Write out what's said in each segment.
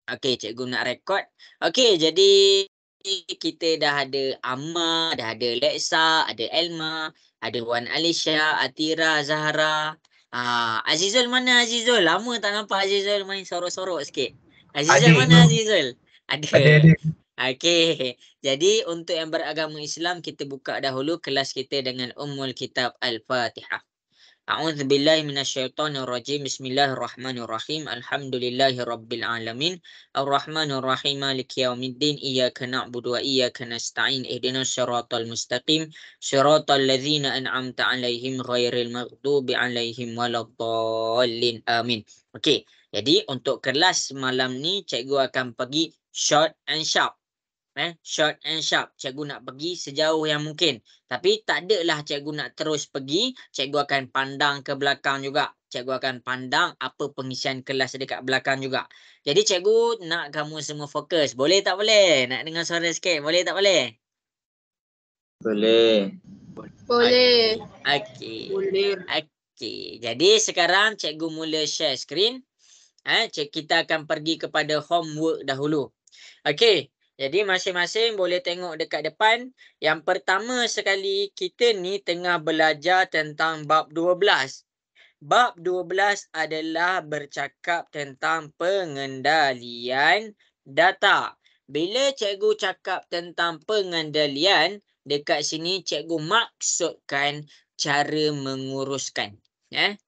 Okey, cikgu nak rekod. Okey, jadi kita dah ada Amma, dah ada Lexa, ada Elma, ada Wan Alisha, Atira, Zahra. Azizul mana Azizul? Lama tak nampak Azizul main sorok-sorok sikit. Azizul Adik mana tu. Azizul? Ada. Ada. Okey. Jadi untuk yang beragama Islam kita buka dahulu kelas kita dengan Ummul Kitab Al-Fatihah. A'udzu billahi minasyaitonir rajim. Bismillahirrahmanirrahim. Alhamdulillahi rabbil alamin. Arrahmanir rahim. Maliki yaumiddin. Iyyaka na'budu wa iyyaka nasta'in. Ihdinas siratal mustaqim. Siratal ladzina an'amta 'alaihim ghairil maghdubi 'alaihim waladdallin. Amin. Okey. Jadi untuk kelas malam ni cikgu akan pergi short and sharp. Short and sharp. Cikgu nak pergi sejauh yang mungkin. Tapi tak adalah cikgu nak terus pergi. Cikgu akan pandang ke belakang juga. Cikgu akan pandang apa pengisian kelas dekat belakang juga. Jadi cikgu nak kamu semua fokus. Boleh tak boleh? Nak dengar suara sikit? Boleh tak boleh? Boleh. Boleh. Okey. Boleh. Okey. Jadi sekarang cikgu mula share screen. Kita akan pergi kepada homework dahulu. Okey. Jadi masing-masing boleh tengok dekat depan. Yang pertama sekali kita ni tengah belajar tentang bab 12. Bab 12 adalah bercakap tentang pengendalian data. Bila cikgu cakap tentang pengendalian, dekat sini cikgu maksudkan cara menguruskan.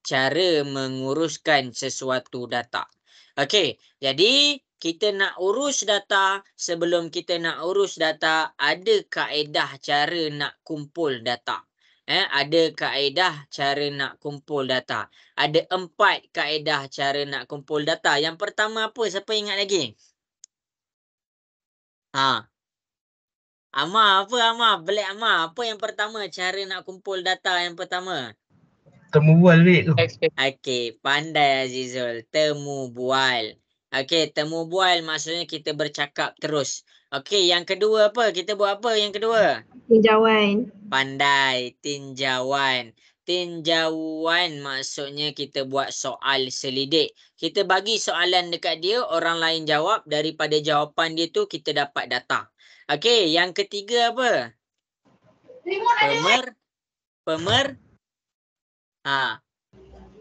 Cara menguruskan sesuatu data. Okey, jadi kita nak urus data. Sebelum kita nak urus data, ada kaedah cara nak kumpul data. Ada kaedah cara nak kumpul data. Ada 4 kaedah cara nak kumpul data. Yang pertama apa? Siapa ingat lagi? Amma, apa Amma? Black Amma. Apa yang pertama cara nak kumpul data yang pertama? Temu bual wek tu. Okey, pandai Azizul. Temu bual. Okey, temu bual maksudnya kita bercakap terus. Okey, yang kedua apa? Kita buat apa yang kedua? Tinjauan. Pandai, tinjauan. Tinjauan maksudnya kita buat soal selidik. Kita bagi soalan dekat dia, orang lain jawab. Daripada jawapan dia tu, kita dapat data. Okey, yang ketiga apa?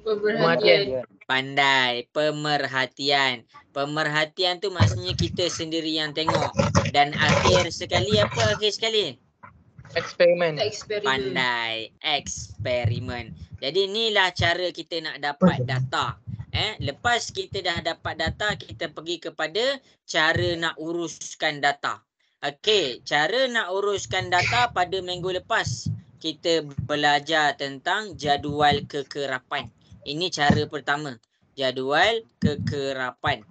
Pemerhatian. Pandai, pemerhatian. Pemerhatian tu maksudnya kita sendiri yang tengok. Dan akhir sekali apa akhir sekali? Eksperimen. Pandai, eksperimen. Jadi inilah cara kita nak dapat data. Lepas kita dah dapat data, kita pergi kepada cara nak uruskan data. Okey, cara nak uruskan data pada minggu lepas kita belajar tentang jadual kekerapan. Ini cara pertama, jadual kekerapan.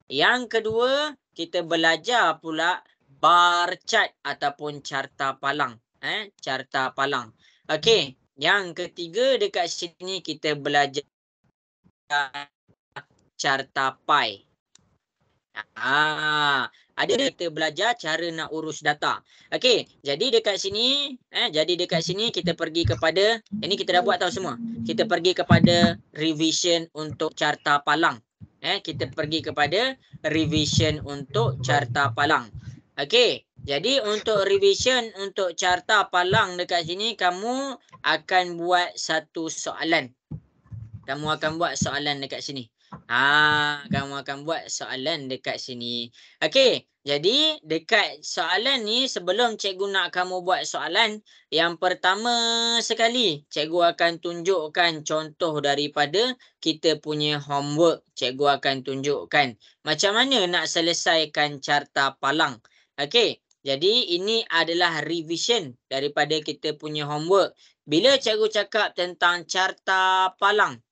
Yang kedua, kita belajar pula bar chart ataupun carta palang. Carta palang. Okey, yang ketiga dekat sini kita belajar carta pie. Ada kita belajar cara nak urus data. Okey, jadi dekat sini kita pergi kepada, ini kita dah buat tahu semua. Kita pergi kepada revision untuk carta palang. Kita pergi kepada revision untuk carta palang. Okey, jadi untuk revision untuk carta palang dekat sini kamu akan buat satu soalan. Kamu akan buat soalan dekat sini. Kamu akan buat soalan dekat sini. Okey, jadi dekat soalan ni sebelum cikgu nak kamu buat soalan, yang pertama sekali cikgu akan tunjukkan contoh daripada kita punya homework. Cikgu akan tunjukkan macam mana nak selesaikan carta palang. Okey, jadi ini adalah revision daripada kita punya homework. Bila cikgu cakap tentang carta palang,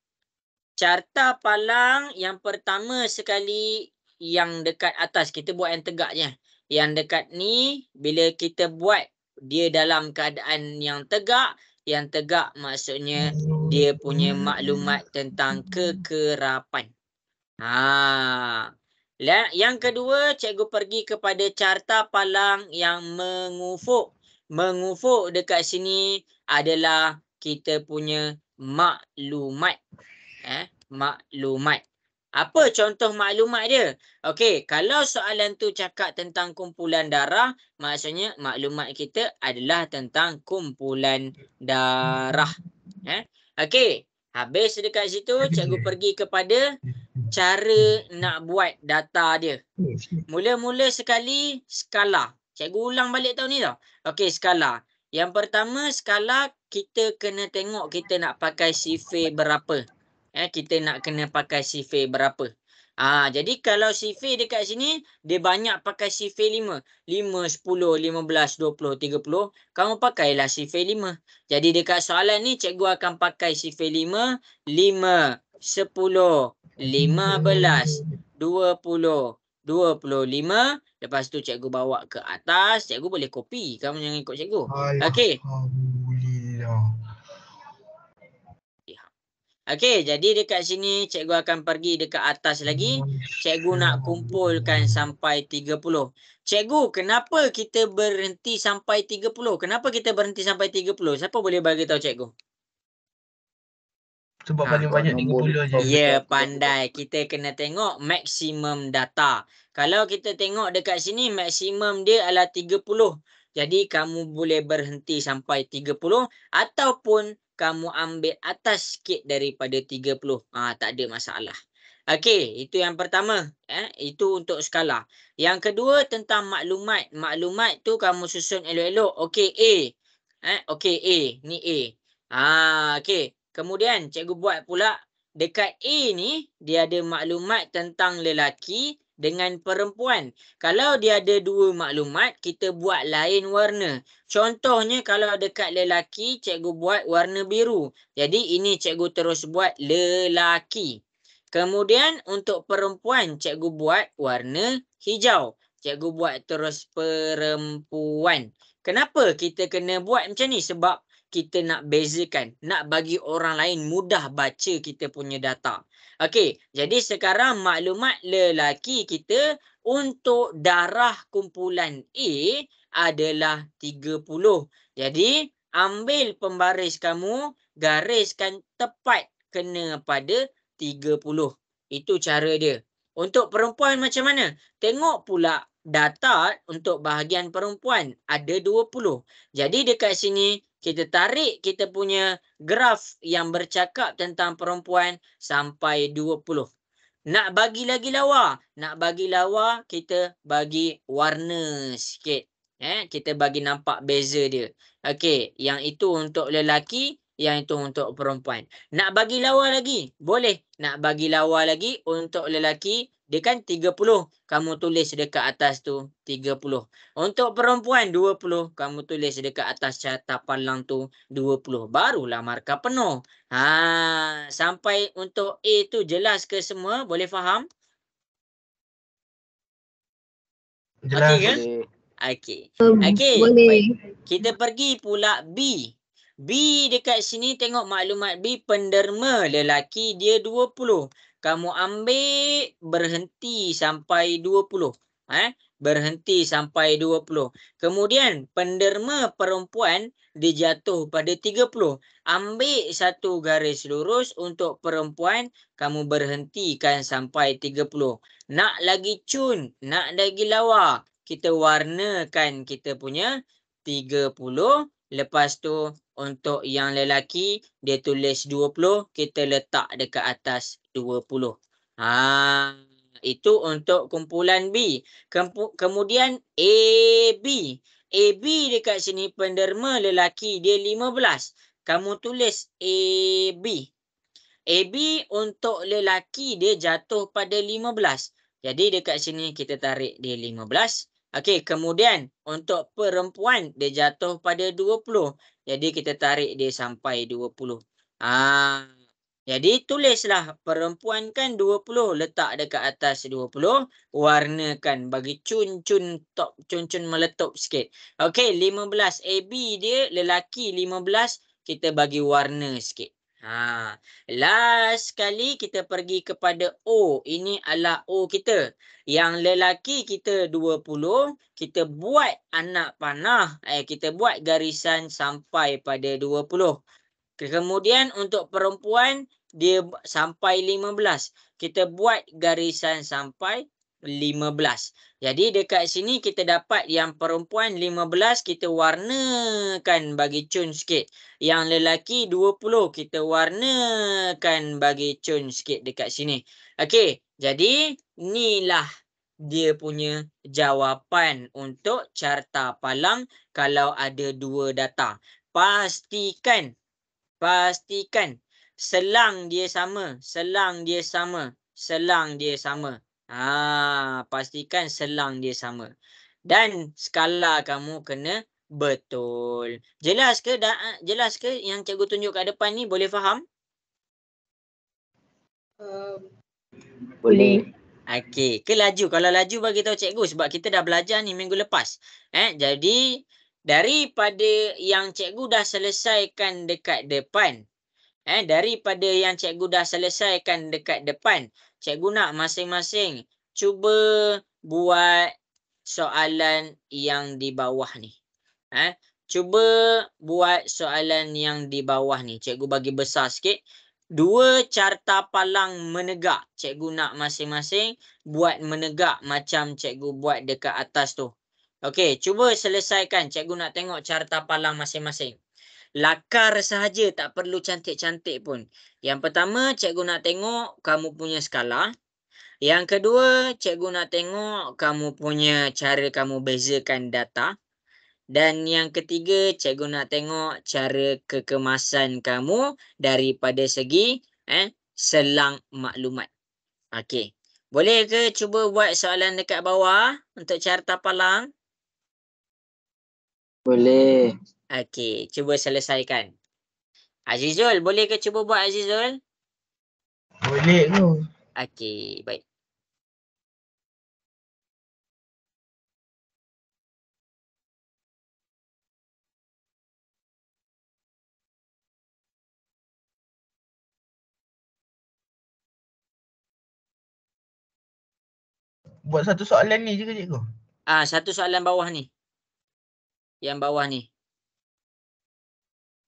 carta palang yang pertama sekali yang dekat atas, kita buat yang tegak je. Yang dekat ni bila kita buat dia dalam keadaan yang tegak, yang tegak maksudnya dia punya maklumat tentang kekerapan. Yang kedua, cikgu pergi kepada carta palang yang mengufuk. Mengufuk dekat sini adalah kita punya maklumat. Maklumat. Apa contoh maklumat dia? Okey, kalau soalan tu cakap tentang kumpulan darah, maksudnya maklumat kita adalah tentang kumpulan darah. Okey, habis dekat situ cikgu pergi kepada cara nak buat data dia. Mula-mula sekali skala. Cikgu ulang balik tahun ni tau. Okey, skala. Yang pertama skala kita kena tengok kita nak pakai sifir berapa. Kita nak kena pakai sifir berapa. Jadi kalau sifir dekat sini dia banyak pakai sifir 5. 5, 10, 15, 20, 30. Kamu pakailah sifir 5. Jadi dekat soalan ni cikgu akan pakai sifir 5, 5, 10, 15, 20, 25. Lepas tu cikgu bawa ke atas. Cikgu boleh copy. Kamu jangan ikut cikgu. Okey. Alhamdulillah. Okey, jadi dekat sini cikgu akan pergi dekat atas lagi. Cikgu nak kumpulkan sampai 30. Cikgu, kenapa kita berhenti sampai 30? Kenapa kita berhenti sampai 30? Siapa boleh bagi tahu cikgu? Sebab paling banyak 30 je. Ya, pandai. Kita kena tengok maksimum data. Kalau kita tengok dekat sini, maksimum dia adalah 30. Jadi, kamu boleh berhenti sampai 30 ataupun kamu ambil atas sikit daripada 30. Tak ada masalah. Okey, itu yang pertama. Itu untuk skala. Yang kedua tentang maklumat. Maklumat tu kamu susun elok-elok. Okey, A. Okey, A. Ni A. Okey. Kemudian cikgu buat pula dekat A ni dia ada maklumat tentang lelaki dengan perempuan. Kalau dia ada dua maklumat, kita buat lain warna. Contohnya kalau dekat lelaki, cikgu buat warna biru. Jadi ini cikgu terus buat lelaki. Kemudian untuk perempuan, cikgu buat warna hijau. Cikgu buat terus perempuan. Kenapa kita kena buat macam ni? Sebab kita nak bezakan, nak bagi orang lain mudah baca kita punya data. Okey, jadi sekarang maklumat lelaki kita untuk darah kumpulan A adalah 30. Jadi, ambil pembaris kamu, gariskan tepat kena pada 30. Itu cara dia. Untuk perempuan macam mana? Tengok pula data untuk bahagian perempuan ada 20. Jadi dekat sini kita tarik kita punya graf yang bercakap tentang perempuan sampai 20. Nak bagi lagi lawa. Nak bagi lawa, kita bagi warna sikit. Kita bagi nampak beza dia. Okey, yang itu untuk lelaki, yang itu untuk perempuan. Nak bagi lawa lagi? Boleh. Nak bagi lawa lagi untuk lelaki, dia kan 30. Kamu tulis dekat atas tu 30. Untuk perempuan 20. Kamu tulis dekat atas carta palang tu 20. Barulah markah penuh. Sampai untuk A tu jelas ke semua? Boleh faham? Jelas. Okey ke? Okey. Okey. Boleh. Baik. Kita pergi pula B. B dekat sini tengok maklumat B, penderma lelaki dia 20. Kamu ambil berhenti sampai 20. Berhenti sampai 20. Kemudian penderma perempuan dia jatuh pada 30. Ambil satu garis lurus untuk perempuan, kamu berhentikan sampai 30. Nak lagi cun, nak lagi lawa, kita warnakan kita punya 30. Lepas tu untuk yang lelaki dia tulis 20, kita letak dekat atas 20. Itu untuk kumpulan B. Kemudian AB. AB dekat sini penderma lelaki dia 15. Kamu tulis AB. AB untuk lelaki dia jatuh pada 15. Jadi dekat sini kita tarik dia 15. Okey, kemudian untuk perempuan dia jatuh pada 20. Jadi kita tarik dia sampai 20. Jadi tulislah perempuan kan 20, letak dekat atas 20, warnakan bagi cun-cun top, cun-cun meletup sikit. Okey, 15 AB dia lelaki 15, kita bagi warna sikit. Last sekali kita pergi kepada O. Ini adalah O kita. Yang lelaki kita 20, kita buat anak panah. Kita buat garisan sampai pada 20. Kemudian untuk perempuan, dia sampai 15. kita buat garisan sampai 15. Jadi dekat sini kita dapat yang perempuan 15 kita warnakan bagi cun sikit. Yang lelaki 20 kita warnakan bagi cun sikit dekat sini. Okey, jadi inilah dia punya jawapan untuk carta palang kalau ada dua data. Pastikan selang dia sama, selang dia sama, selang dia sama. Pastikan selang dia sama. Dan skala kamu kena betul. Jelas ke jelas ke yang cikgu tunjuk kat depan ni, boleh faham? Boleh. Okey, ke laju. Kalau laju bagi tahu cikgu sebab kita dah belajar ni minggu lepas. Jadi daripada yang cikgu dah selesaikan dekat depan, daripada yang cikgu dah selesaikan dekat depan, cikgu nak masing-masing cuba buat soalan yang di bawah ni. Cuba buat soalan yang di bawah ni. Cikgu bagi besar sikit. Dua carta palang menegak. Cikgu nak masing-masing buat menegak macam cikgu buat dekat atas tu. Okey, cuba selesaikan. Cikgu nak tengok carta palang masing-masing. Lakar sahaja, tak perlu cantik-cantik pun. Yang pertama, cikgu nak tengok kamu punya skala. Yang kedua, cikgu nak tengok kamu punya cara kamu bezakan data. Dan yang ketiga, cikgu nak tengok cara kekemasan kamu daripada segi selang maklumat. Okey. Boleh ke cuba buat soalan dekat bawah untuk carta palang? Boleh. Okey, cuba selesaikan. Azizul, boleh ke cuba buat Azizul? Boleh tu. Okey, baik. Buat satu soalan ni je ke cikgu? Satu soalan bawah ni. Yang bawah ni.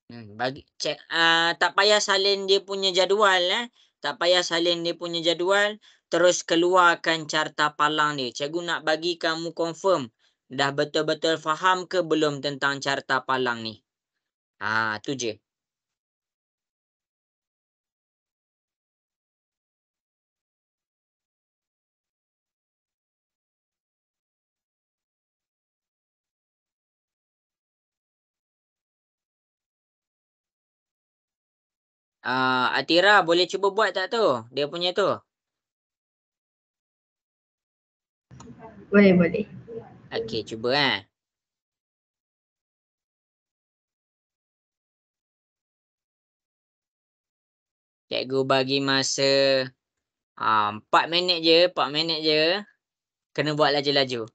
Bagi cek tak payah salin dia punya jadual Tak payah salin dia punya jadual, terus keluarkan carta palang dia. Cikgu nak bagi kamu confirm dah betul-betul faham ke belum tentang carta palang ni. Tu je. Atira boleh cuba buat tak tu? Dia punya tu. Boleh, boleh. Okey, cuba Cikgu bagi masa 4 minit je, 4 minit je. Kena buat laju-laju.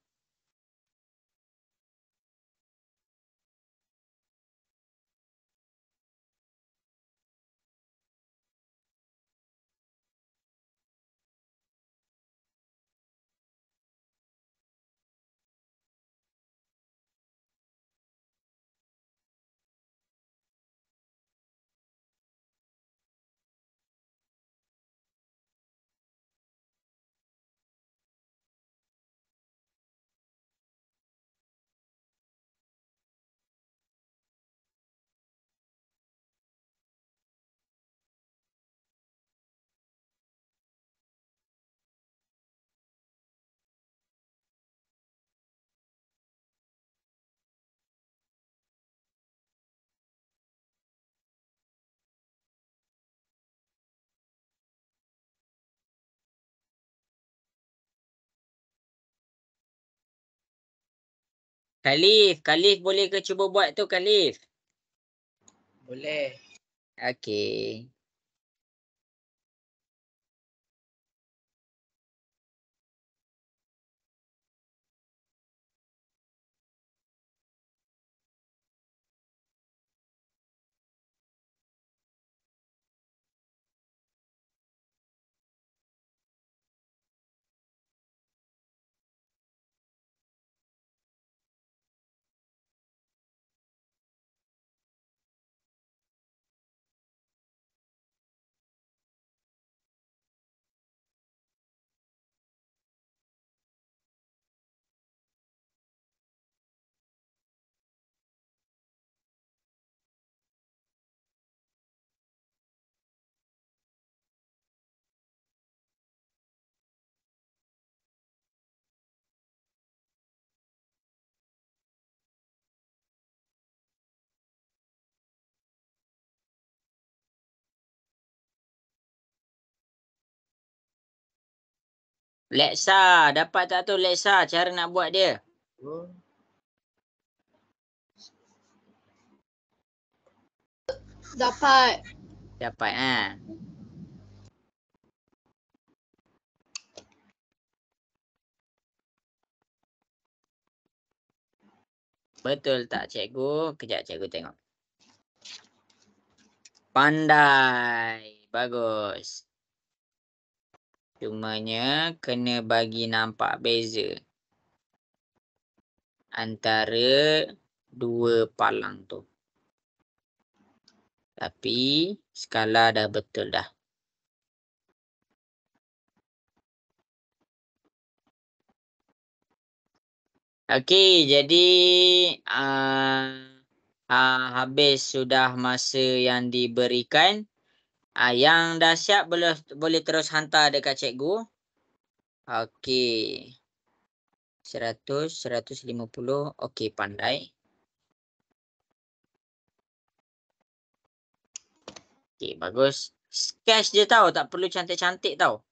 Khalif boleh ke cuba buat tu Khalif? Boleh. Okey. Lexa. Dapat tak tu Lexa cara nak buat dia? Dapat. Dapat ha. Betul tak cikgu? Kejap cikgu tengok. Pandai. Bagus. Cumanya kena bagi nampak beza antara dua palang tu. Tapi skala dah betul dah. Okey, jadi habis sudah masa yang diberikan. Yang dah siap boleh terus hantar dekat cikgu. Okey. 100, 150. Okey, pandai. Okey, bagus. Sketch je tau, tak perlu cantik-cantik tau.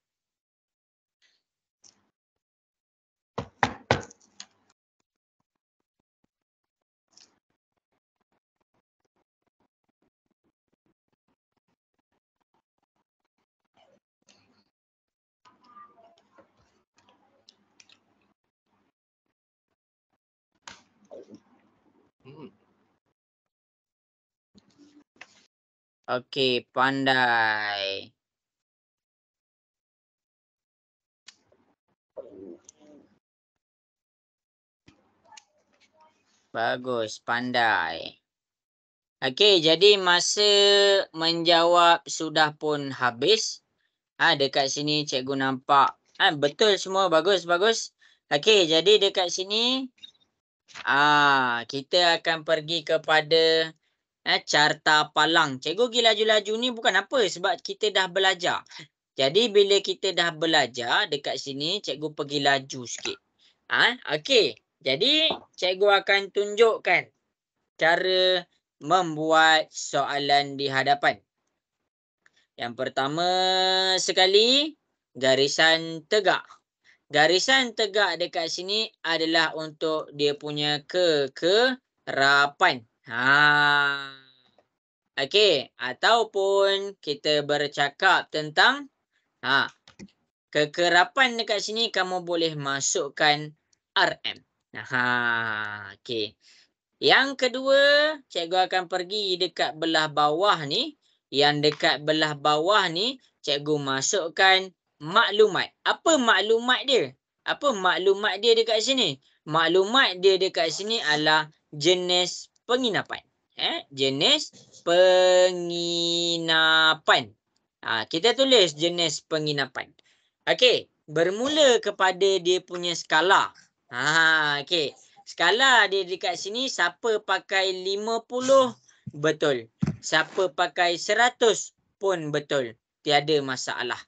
Okey, pandai. Bagus, pandai. Okey, jadi masa menjawab sudah pun habis. Dekat sini cikgu nampak. Betul semua, bagus, bagus. Okey, jadi dekat sini kita akan pergi kepada carta palang. Cikgu pergi laju-laju ni bukan apa, sebab kita dah belajar. Jadi bila kita dah belajar dekat sini, cikgu pergi laju sikit. Okey. Jadi cikgu akan tunjukkan cara membuat soalan di hadapan. Yang pertama sekali, garisan tegak. Garisan tegak dekat sini adalah untuk dia punya kekerapan. Okey, ataupun kita bercakap tentang kekerapan dekat sini, kamu boleh masukkan RM. Okey. Yang kedua, cikgu akan pergi dekat belah bawah ni. Yang dekat belah bawah ni, cikgu masukkan maklumat. Apa maklumat dia? Apa maklumat dia dekat sini? Maklumat dia dekat sini adalah jenis penginapan. Jenis penginapan. Kita tulis jenis penginapan. Okey, bermula kepada dia punya skala. Okey. Skala dia dekat sini, siapa pakai 50 betul. Siapa pakai 100 pun betul. Tiada masalah.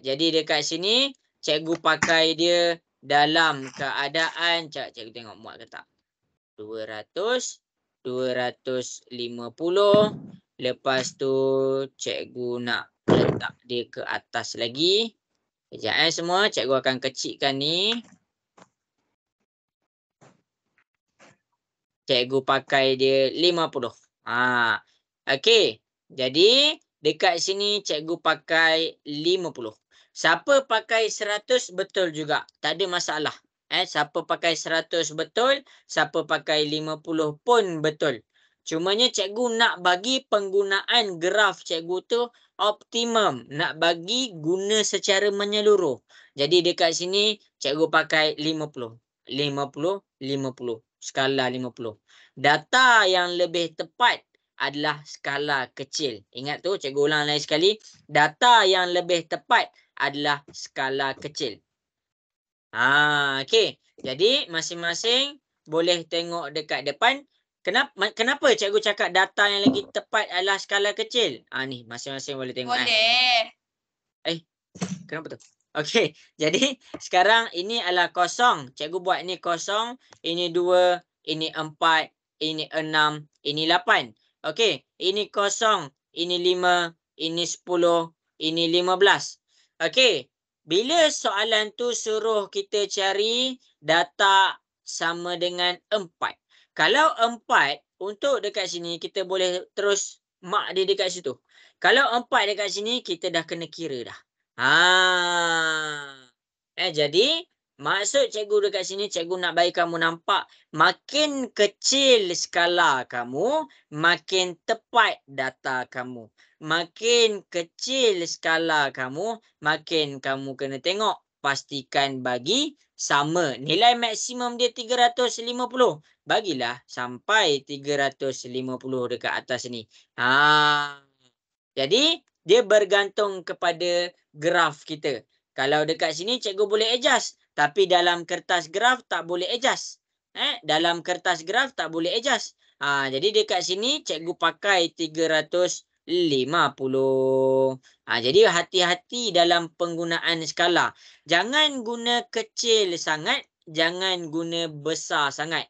Jadi dekat sini cikgu pakai dia dalam keadaan, cikgu tengok muat ke tak. 200, 250. Lepas tu cikgu nak letak dia ke atas lagi. Sekejap semua, cikgu akan kecilkan ni. Cikgu pakai dia 50. Okey. Jadi dekat sini cikgu pakai 50. Siapa pakai 100 betul juga. Tak ada masalah. Siapa pakai 100 betul, siapa pakai 50 pun betul. Cumanya cikgu nak bagi penggunaan graf cikgu tu optimum. Nak bagi guna secara menyeluruh. Jadi dekat sini cikgu pakai 50. 50, 50. Skala 50. Data yang lebih tepat adalah skala kecil. Ingat tu, cikgu ulang lagi sekali. Data yang lebih tepat adalah skala kecil. Okey. Jadi, masing-masing boleh tengok dekat depan. Kenapa cikgu cakap data yang lagi tepat adalah skala kecil? Ni, masing-masing boleh tengok. Boleh. Kenapa tu? Okey, jadi sekarang ini adalah kosong. Cikgu buat ini kosong, ini 2, ini 4, ini 6, ini 8. Okey, ini kosong, ini 5, ini 10, ini 15. Okey, bila soalan tu suruh kita cari data sama dengan 4. Kalau 4, untuk dekat sini kita boleh terus mark dia dekat situ. Kalau 4 dekat sini, kita dah kena kira dah. Jadi, maksud cikgu dekat sini, cikgu nak bagi kamu nampak, makin kecil skala kamu, makin tepat data kamu. Makin kecil skala kamu, makin kamu kena tengok. Pastikan bagi sama. Nilai maksimum dia 350. Bagilah sampai 350 dekat atas ni. Jadi, dia bergantung kepada graf kita. Kalau dekat sini, cikgu boleh adjust. Tapi dalam kertas graf tak boleh adjust. Dalam kertas graf tak boleh adjust. Jadi dekat sini, cikgu pakai 350. Jadi hati-hati dalam penggunaan skala. Jangan guna kecil sangat, jangan guna besar sangat.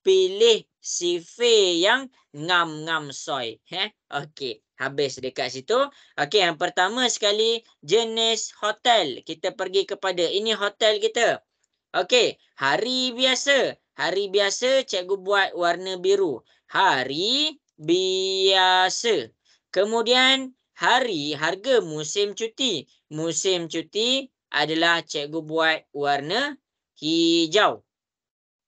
Pilih sifir yang ngam-ngam soy. Okey, habis dekat situ. Okey, yang pertama sekali jenis hotel. Kita pergi kepada ini hotel kita. Okey, hari biasa. Hari biasa cikgu buat warna biru. Hari biasa. Kemudian hari, harga musim cuti. Musim cuti adalah cikgu buat warna hijau.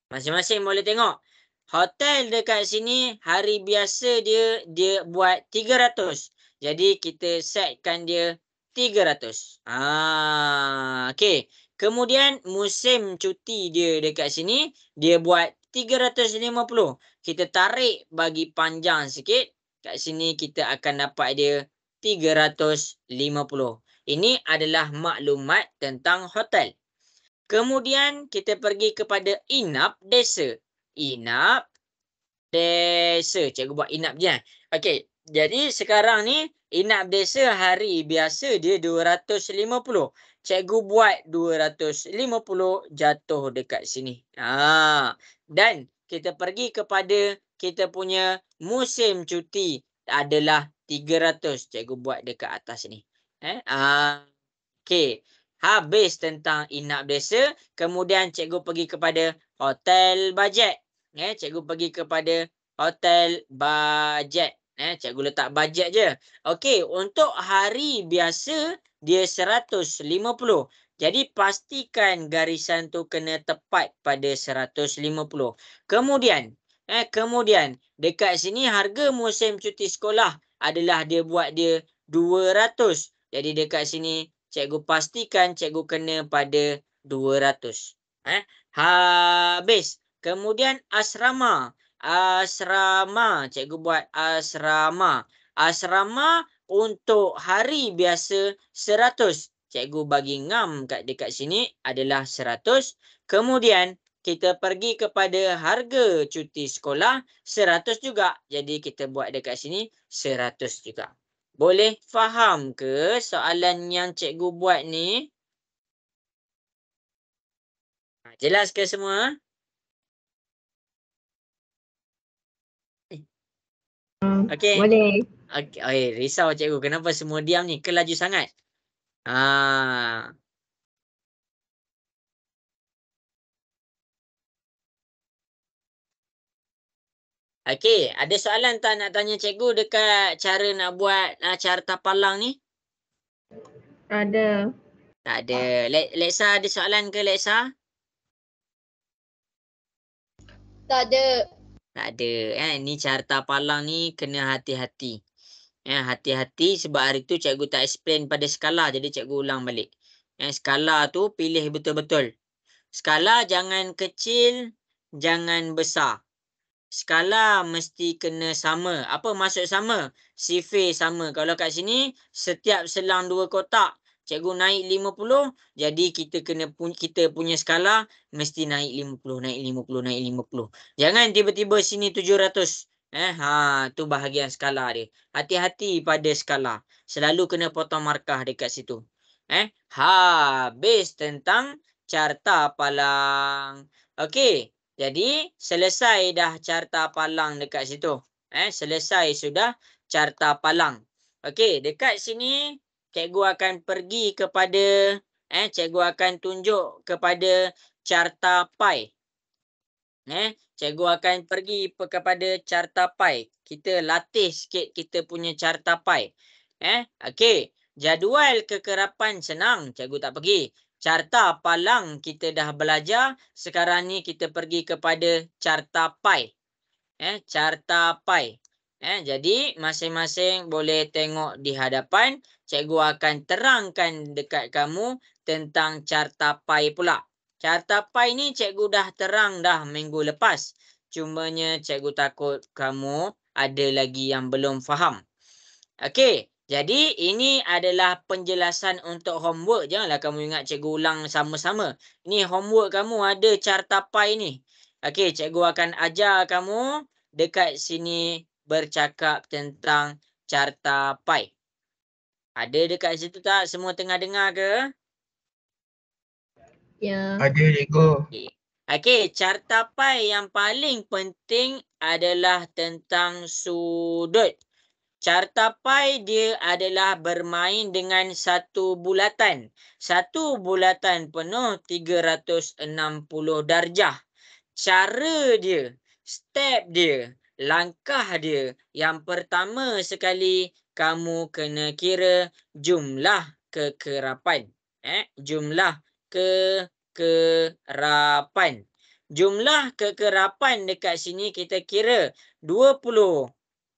Masing-masing boleh tengok. Hotel dekat sini hari biasa dia buat 300. Jadi kita setkan dia 300. Okey. Kemudian musim cuti dia dekat sini dia buat 350. Kita tarik bagi panjang sikit. Kat sini kita akan dapat dia 350. Ini adalah maklumat tentang hotel. Kemudian kita pergi kepada inap desa. Inap desa. Cikgu buat inap je. Okey. Jadi sekarang ni inap desa hari biasa dia 250. Cikgu buat 250 jatuh dekat sini. Dan kita pergi kepada kita punya musim cuti adalah 300. Cikgu buat dekat atas ni. Okey. Habis tentang inap desa. Kemudian cikgu pergi kepada hotel bajet. Cikgu pergi kepada hotel bajet. Cikgu letak bajet je. Okey, untuk hari biasa dia 150. Jadi pastikan garisan tu kena tepat pada 150. Kemudian dekat sini harga musim cuti sekolah adalah dia buat dia 200. Jadi dekat sini cikgu pastikan cikgu kena pada 200. Habis. Kemudian asrama. Asrama. Cikgu buat asrama. Asrama untuk hari biasa 100. Cikgu bagi ngam dekat sini adalah 100. Kemudian kita pergi kepada harga cuti sekolah 100 juga. Jadi kita buat dekat sini 100 juga. Boleh faham ke soalan yang cikgu buat ni? Jelas ke semua? Okey. Boleh. Okey, risau cikgu. Kenapa semua diam ni? Kelaju sangat. Okey, ada soalan tak nak tanya cikgu dekat cara nak buat carta palang ni? Ada. Tak ada. Leksa ada soalan ke Leksa? Tak ada. Tak ada. Ni carta palang ni kena hati-hati. Hati-hati sebab hari tu cikgu tak explain pada skala. Jadi cikgu ulang balik. Skala tu pilih betul-betul. Skala jangan kecil, jangan besar. Skala mesti kena sama. Apa maksud sama? Sifir sama. Kalau kat sini, setiap selang 2 kotak, cikgu naik 50. Jadi kita punya skala mesti naik 50, naik 50, naik 50. Jangan tiba-tiba sini 700. Tu bahagian skala dia. Hati-hati pada skala. Selalu kena potong markah dekat situ. Habis tentang carta palang. Okey. Jadi, selesai dah carta palang dekat situ. Selesai sudah carta palang. Okey, dekat sini, cikgu akan pergi kepada cikgu akan tunjuk kepada carta pi. Cikgu akan pergi kepada carta pi. Kita latih sikit kita punya carta pi. Okey. Jadual kekerapan senang. Cikgu tak pergi. Carta palang kita dah belajar. Sekarang ni kita pergi kepada carta pi. Carta pi. Jadi masing-masing boleh tengok di hadapan. Cikgu akan terangkan dekat kamu tentang carta pi pula. Carta pi ni cikgu dah terang dah minggu lepas. Cumanya cikgu takut kamu ada lagi yang belum faham. Okey, jadi ini adalah penjelasan untuk homework. Janganlah kamu ingat cikgu ulang sama-sama. Ini homework kamu ada carta pi ni. Okey, cikgu akan ajar kamu dekat sini bercakap tentang carta pi. Ada dekat situ tak? Semua tengah dengar ke? Ya. Ada cikgu. Okey, carta pi yang paling penting adalah tentang sudut. Carta pi dia adalah bermain dengan satu bulatan. Satu bulatan penuh 360 darjah. Cara dia, step dia, langkah dia. Yang pertama sekali, kamu kena kira jumlah kekerapan. Jumlah kekerapan. Jumlah kekerapan dekat sini kita kira 20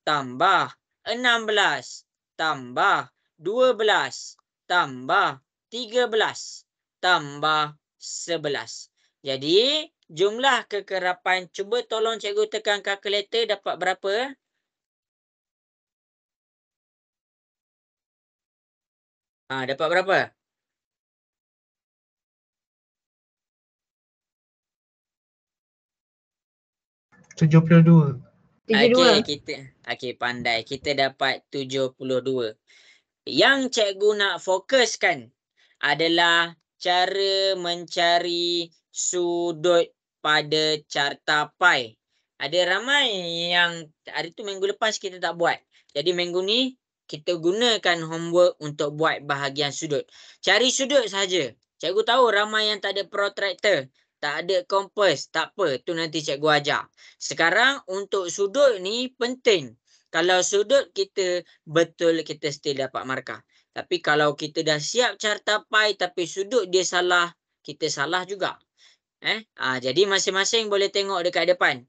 tambah 16 tambah 12 tambah 13 tambah 11. Jadi jumlah kekerapan, cuba tolong cikgu tekan kalkulator dapat berapa? Dapat berapa? 72. 72. Okey, pandai. Kita dapat 72. Yang cikgu nak fokuskan adalah cara mencari sudut pada carta pi. Ada ramai yang hari tu minggu lepas kita tak buat. Jadi minggu ni kita gunakan homework untuk buat bahagian sudut. Cari sudut saja. Cikgu tahu ramai yang tak ada protractor, tak ada kompas, tak apa, tu nanti cikgu ajar. Sekarang untuk sudut ni penting. Kalau sudut kita betul, kita still dapat markah. Tapi kalau kita dah siap carta pi tapi sudut dia salah, kita salah juga. Jadi masing-masing boleh tengok dekat depan.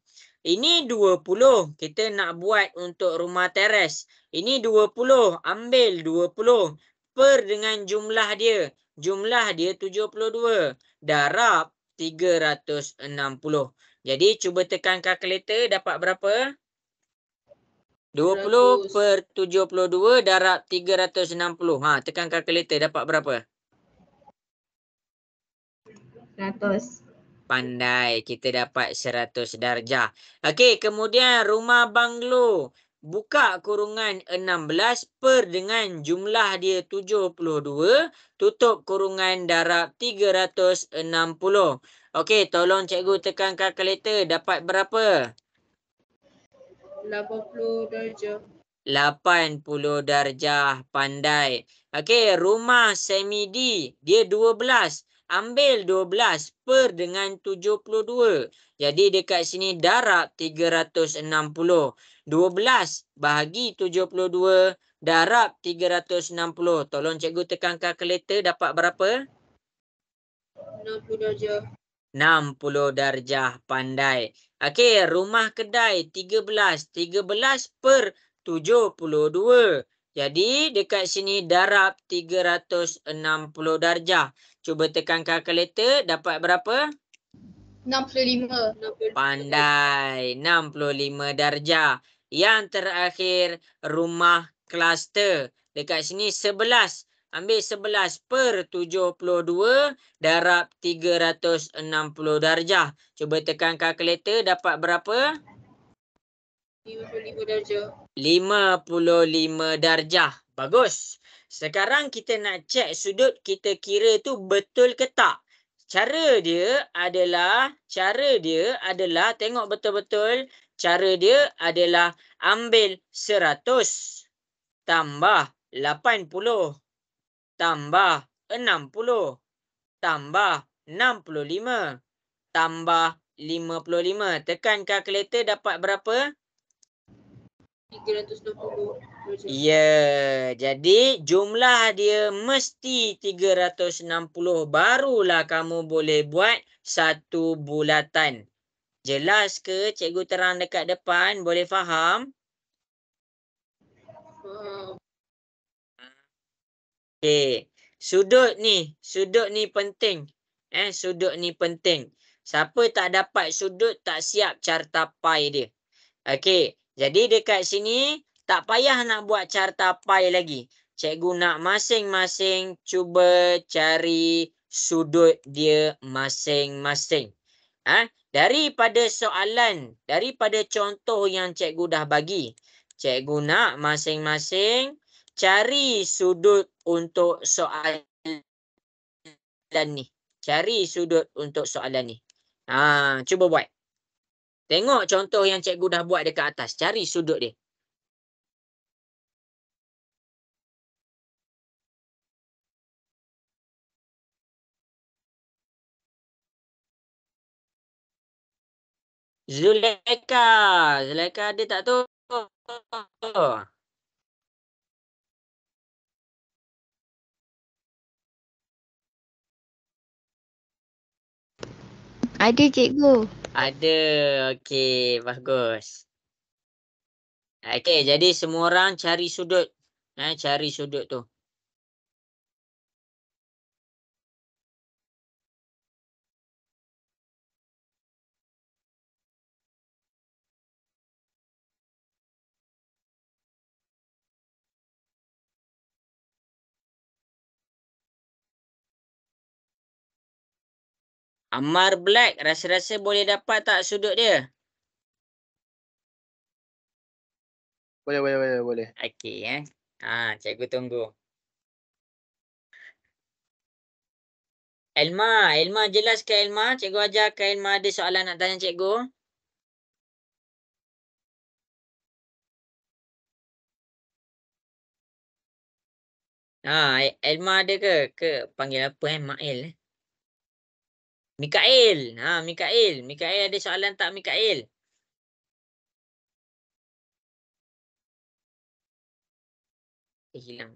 Ini 20, kita nak buat untuk rumah teres. Ini 20, ambil 20 per dengan jumlah dia. Jumlah dia 72, darab 360. Jadi cuba tekan kalkulator dapat berapa? 20 per 72 darab 360. Tekan kalkulator dapat berapa? 100. Pandai, kita dapat 100 darjah. Okey, kemudian rumah banglo. Buka kurungan 16 per dengan jumlah dia 72. Tutup kurungan darab 360. Okey, tolong cikgu tekan kalkulator. Dapat berapa? 80 darjah. 80 darjah. Pandai. Okey, rumah semi D. Dia 12. Ambil 12 per dengan 72. Jadi dekat sini darab 360. 12 bahagi 72 darab 360. Tolong cikgu tekan kalkulator dapat berapa? 60 darjah. 60 darjah. Pandai. Okey, rumah kedai 13. 13 per 72. Jadi dekat sini darab 360 darjah. Cuba tekan kalkulator dapat berapa? 65. Pandai. 65 darjah. Yang terakhir rumah kluster. Dekat sini 11. Ambil 11 per 72 darab 360 darjah. Cuba tekan kalkulator dapat berapa? 55 darjah. 55 darjah. Bagus. Sekarang kita nak cek sudut kita kira tu betul ke tak. Cara dia adalah tengok betul-betul. Cara dia adalah ambil 100 tambah 80 tambah 60 tambah 65 tambah 55. Tekan kalkulator dapat berapa? 360. Ya, jadi jumlah dia mesti 360. Barulah kamu boleh buat satu bulatan. Jelas ke cikgu terang dekat depan? Boleh faham? Okey. Sudut ni penting. Sudut ni penting. Siapa tak dapat sudut tak siap carta pi dia. Okey. Jadi dekat sini tak payah nak buat carta pi lagi. Cikgu nak masing-masing cuba cari sudut dia masing-masing. Daripada soalan, daripada contoh yang cikgu dah bagi, cikgu nak masing-masing cari sudut untuk soalan ni. Cari sudut untuk soalan ni. Cuba buat. Tengok contoh yang cikgu dah buat dekat atas. Cari sudut dia. Zulaika. Zulaika ada tak tu? Ada cikgu. Ada. Okey, bagus. Okey, jadi semua orang cari sudut. Cari sudut tu. Ammar Black, rasa-rasa boleh dapat tak sudut dia? Boleh. Okey, cikgu tunggu. Elma jelas ke Elma? Cikgu ajar ke Elma ada soalan nak tanya cikgu? Elma ada ke? Panggil apa Mail Mikael. Mikael. Mikael ada soalan tak Mikael? Hilang.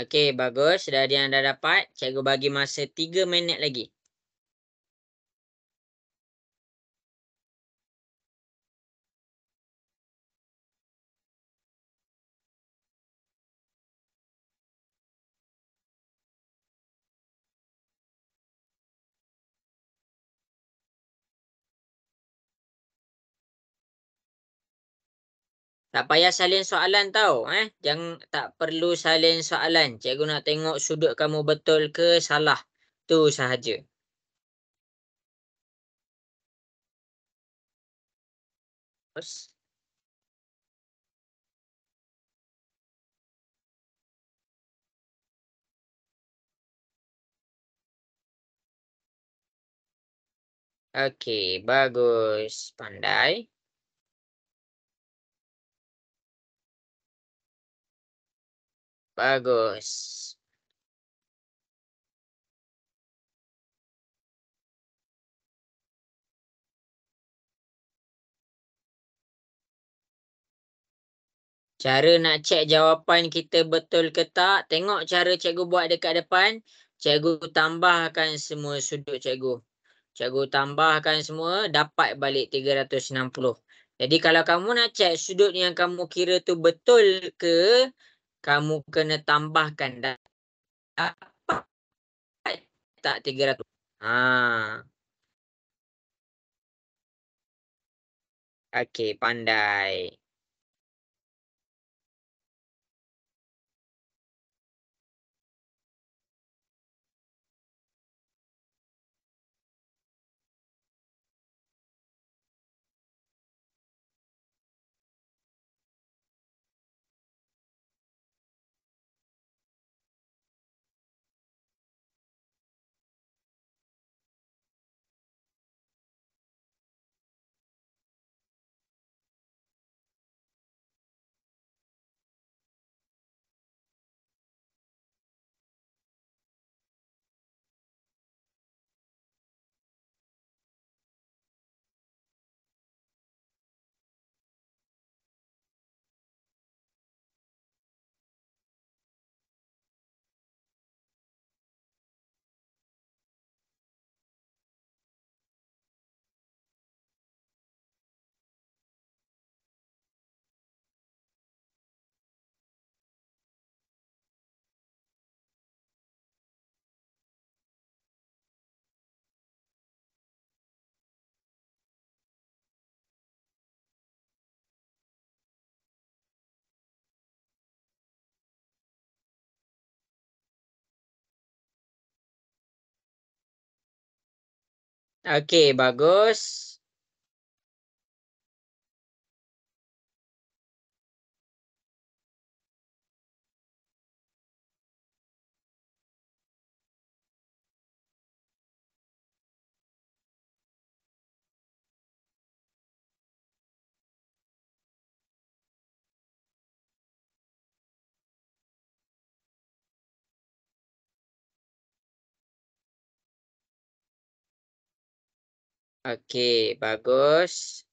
Okey, bagus. Dah ada yang dah dapat. Cikgu bagi masa 3 minit lagi. Tak payah salin soalan tau. Jangan, tak perlu salin soalan. Cikgu nak tengok sudut kamu betul ke salah. Tu sahaja. Terus. Okey, bagus. Pandai. Bagus. Cara nak cek jawapan kita betul ke tak, tengok cara cikgu buat dekat depan. Cikgu tambahkan semua sudut cikgu. Cikgu tambahkan semua, dapat balik 360. Jadi kalau kamu nak cek sudut yang kamu kira tu betul ke, kamu kena tambahkan. Dapat tak 300? Ha. Okey, pandai. Okey, bagus. Okey, bagus.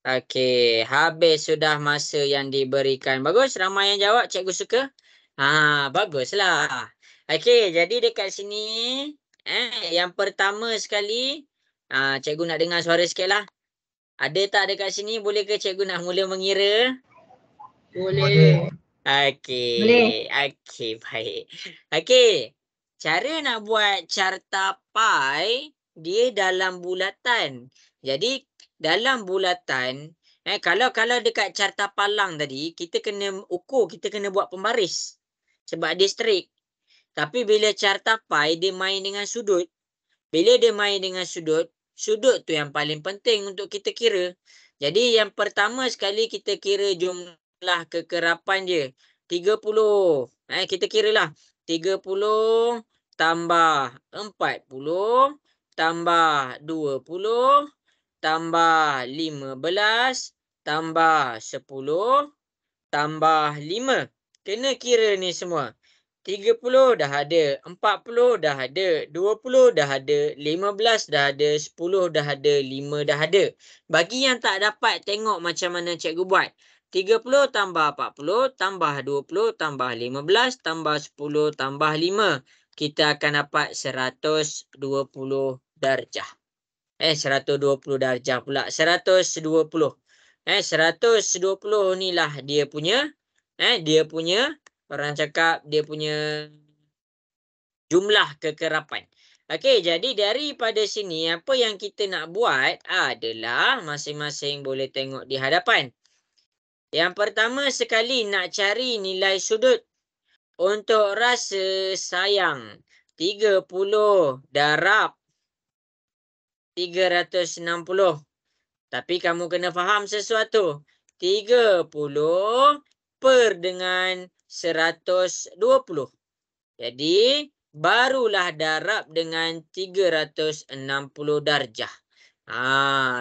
Okey, habis sudah masa yang diberikan. Bagus, ramai yang jawab. Cikgu suka. Baguslah. Okey, jadi dekat sini, yang pertama sekali, cikgu nak dengar suara sikit lah. Ada tak dekat sini? Boleh ke cikgu nak mula mengira? Boleh. Okey. Boleh. Okey, baik. Okey, cara nak buat carta pi, dia dalam bulatan. Jadi, dalam bulatan, kalau dekat carta palang tadi, kita kena ukur, kita kena buat pembaris. Sebab dia straight. Tapi bila carta pi, dia main dengan sudut. Bila dia main dengan sudut, sudut tu yang paling penting untuk kita kira. Jadi yang pertama sekali kita kira jumlah kekerapan dia. 30. Kita kiralah. 30 tambah 40 tambah 20 tambah 15 tambah 10 tambah 5. Kena kira ni semua. 30 dah ada, 40 dah ada, 20 dah ada, 15 dah ada, 10 dah ada, 5 dah ada. Bagi yang tak dapat, tengok macam mana cikgu buat. 30 tambah 40 tambah 20 tambah 15 tambah 10 tambah 5. Kita akan dapat 120 darjah. 120 darjah pula. 120. 120 ni lah dia punya. Dia punya, orang cakap dia punya jumlah kekerapan. Okey, jadi daripada sini apa yang kita nak buat adalah masing-masing boleh tengok di hadapan. Yang pertama sekali nak cari nilai sudut. Untuk rasa sayang, 30 darab 360. Tapi kamu kena faham sesuatu. 30 per dengan 120. Jadi, barulah darab dengan 360 darjah.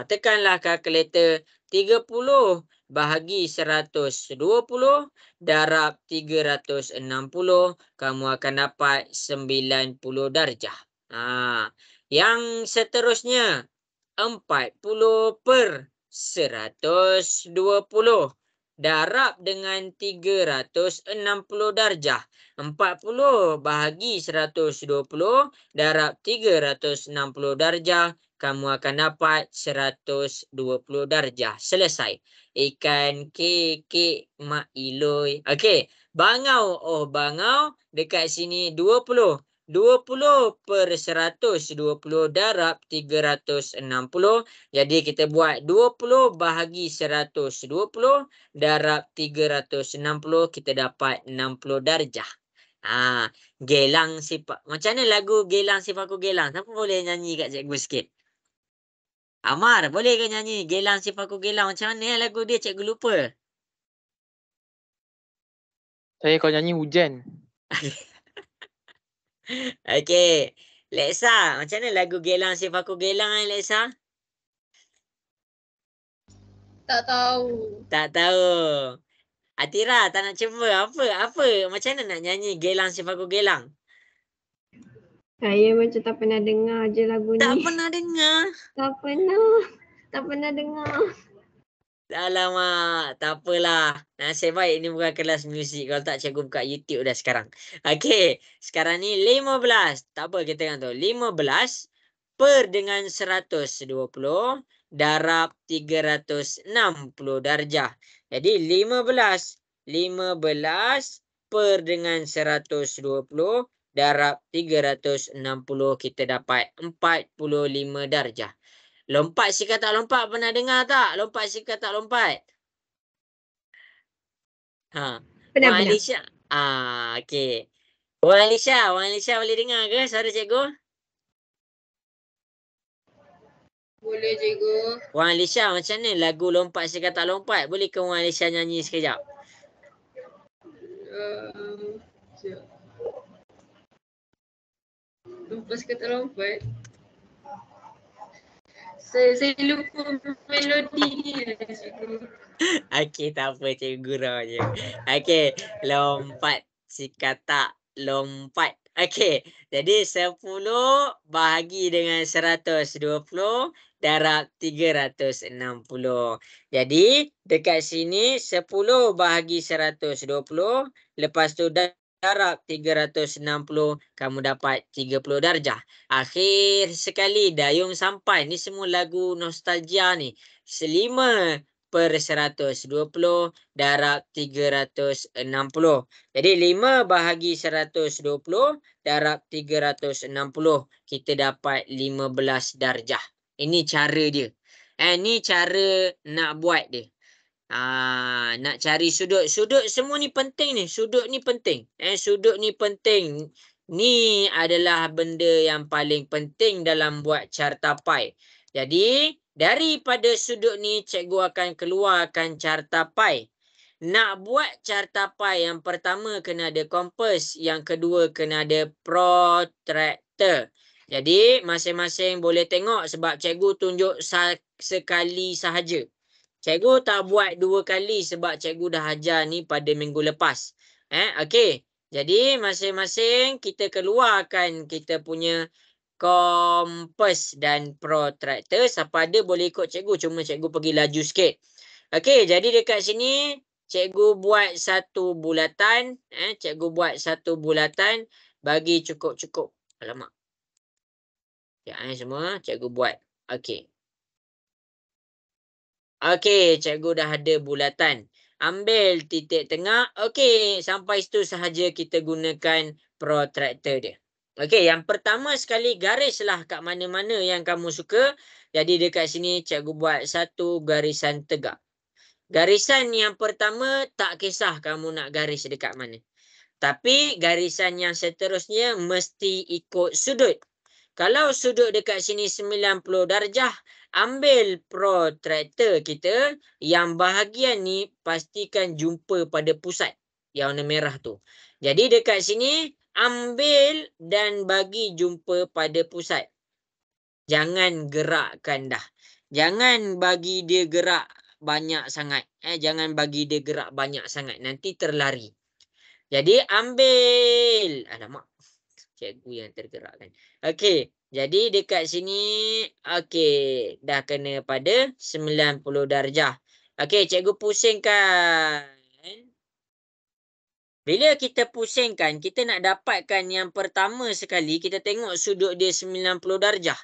Tekanlah kalkulator. 30 bahagi 120 darab 360. Kamu akan dapat 90 darjah. Yang seterusnya, 40 per 120. Darab dengan 360 darjah. 40 bahagi 120 darab 360 darjah. Kamu akan dapat 120 darjah. Selesai. Ikan kekek mak iloi. Okey. Bangau. Oh, bangau. Dekat sini 20. 20 per 120 darab 360. Jadi kita buat 20 bahagi 120 darab 360. Kita dapat 60 darjah. Gelang sifat. Macam mana lagu Gelang Sifatku Gelang? Siapa boleh nyanyi kat cikgu sikit? Amar, boleh ke nyanyi Gelang Sifatku Gelang? Macam mana lagu dia? Cikgu lupa. Saya kalau nyanyi hujan. Okey. Leksa, macam mana lagu Gelang Sifatku Gelang Leksa? Tak tahu. Tak tahu. Atira tak nak cuba. Apa? Macam mana nak nyanyi Gelang Sifatku Gelang? Saya macam tak pernah dengar je lagu ni. Tak pernah dengar. Tak pernah dengar. Alamak, tak apalah. Nasib baik ni bukan kelas muzik. Kalau tak cikgu buka YouTube dah sekarang. Okey, sekarang ni 15. Tak apa kita kan tu. 15 per dengan 120 darab 360 darjah. Jadi 15 per dengan 120 darab 360 kita dapat 45 darjah. Lompat sikat tak lompat pernah dengar tak? Lompat sikat tak lompat? Pernah. Wan Alisha. Okey. Wan Alisha boleh dengar ke suara cikgu? Boleh cikgu. Wan Alisha, macam mana lagu Lompat Sikat Tak Lompat? Boleh ke Wan Alisha nyanyi sekejap? Sekejap. Lompat sikit tak lompat. Saya lupa melodi dia cikgu. Okey, tak apa cikgu gurau je. Okey, lompat sikat tak lompat. Okey, jadi 10 bahagi dengan 120 darab 360. Jadi dekat sini 10 bahagi 120, lepas tu darab 360, kamu dapat 30 darjah. Akhir sekali dayung sampai. Ni semua lagu nostalgia ni. 5 per 120 darab 360. Jadi 5 bahagi 120 darab 360. Kita dapat 15 darjah. Ini cara dia. Ni cara nak buat dia. Nak cari sudut. Sudut semua ni penting ni. Sudut ni penting. Sudut ni penting. Ni adalah benda yang paling penting dalam buat carta pi. Jadi, daripada sudut ni, cikgu akan keluarkan carta pi. Nak buat carta pi, yang pertama kena ada kompas. Yang kedua kena ada protractor. Jadi, masing-masing boleh tengok sebab cikgu tunjuk sekali sahaja. Cikgu tak buat 2 kali sebab cikgu dah ajar ni pada minggu lepas. Okey. Jadi masing-masing kita keluarkan kita punya kompas dan protractor. Siapa ada boleh ikut cikgu. Cuma cikgu pergi laju sikit. Okey, jadi dekat sini cikgu buat satu bulatan. Cikgu buat satu bulatan bagi cukup-cukup. Alamak. Ya, semua cikgu buat. Okey. Okey, cikgu dah ada bulatan. Ambil titik tengah. Okey, sampai situ sahaja kita gunakan protractor dia. Okey, yang pertama sekali garislah kat mana-mana yang kamu suka. Jadi dekat sini cikgu buat satu garisan tegak. Garisan yang pertama tak kisah kamu nak garis dekat mana. Tapi garisan yang seterusnya mesti ikut sudut. Kalau sudut dekat sini 90 darjah, ambil protractor kita, yang bahagian ni pastikan jumpa pada pusat yang warna merah tu. Jadi dekat sini, ambil dan bagi jumpa pada pusat. Jangan gerakkan dah. Jangan bagi dia gerak banyak sangat. Jangan bagi dia gerak banyak sangat. Nanti terlari. Jadi ambil. Alamak. Cikgu yang tergerakkan. Okey. Jadi dekat sini, okey, dah kena pada 90 darjah. Okey, cikgu pusingkan. Bila kita pusingkan, kita nak dapatkan yang pertama sekali, kita tengok sudut dia 90 darjah.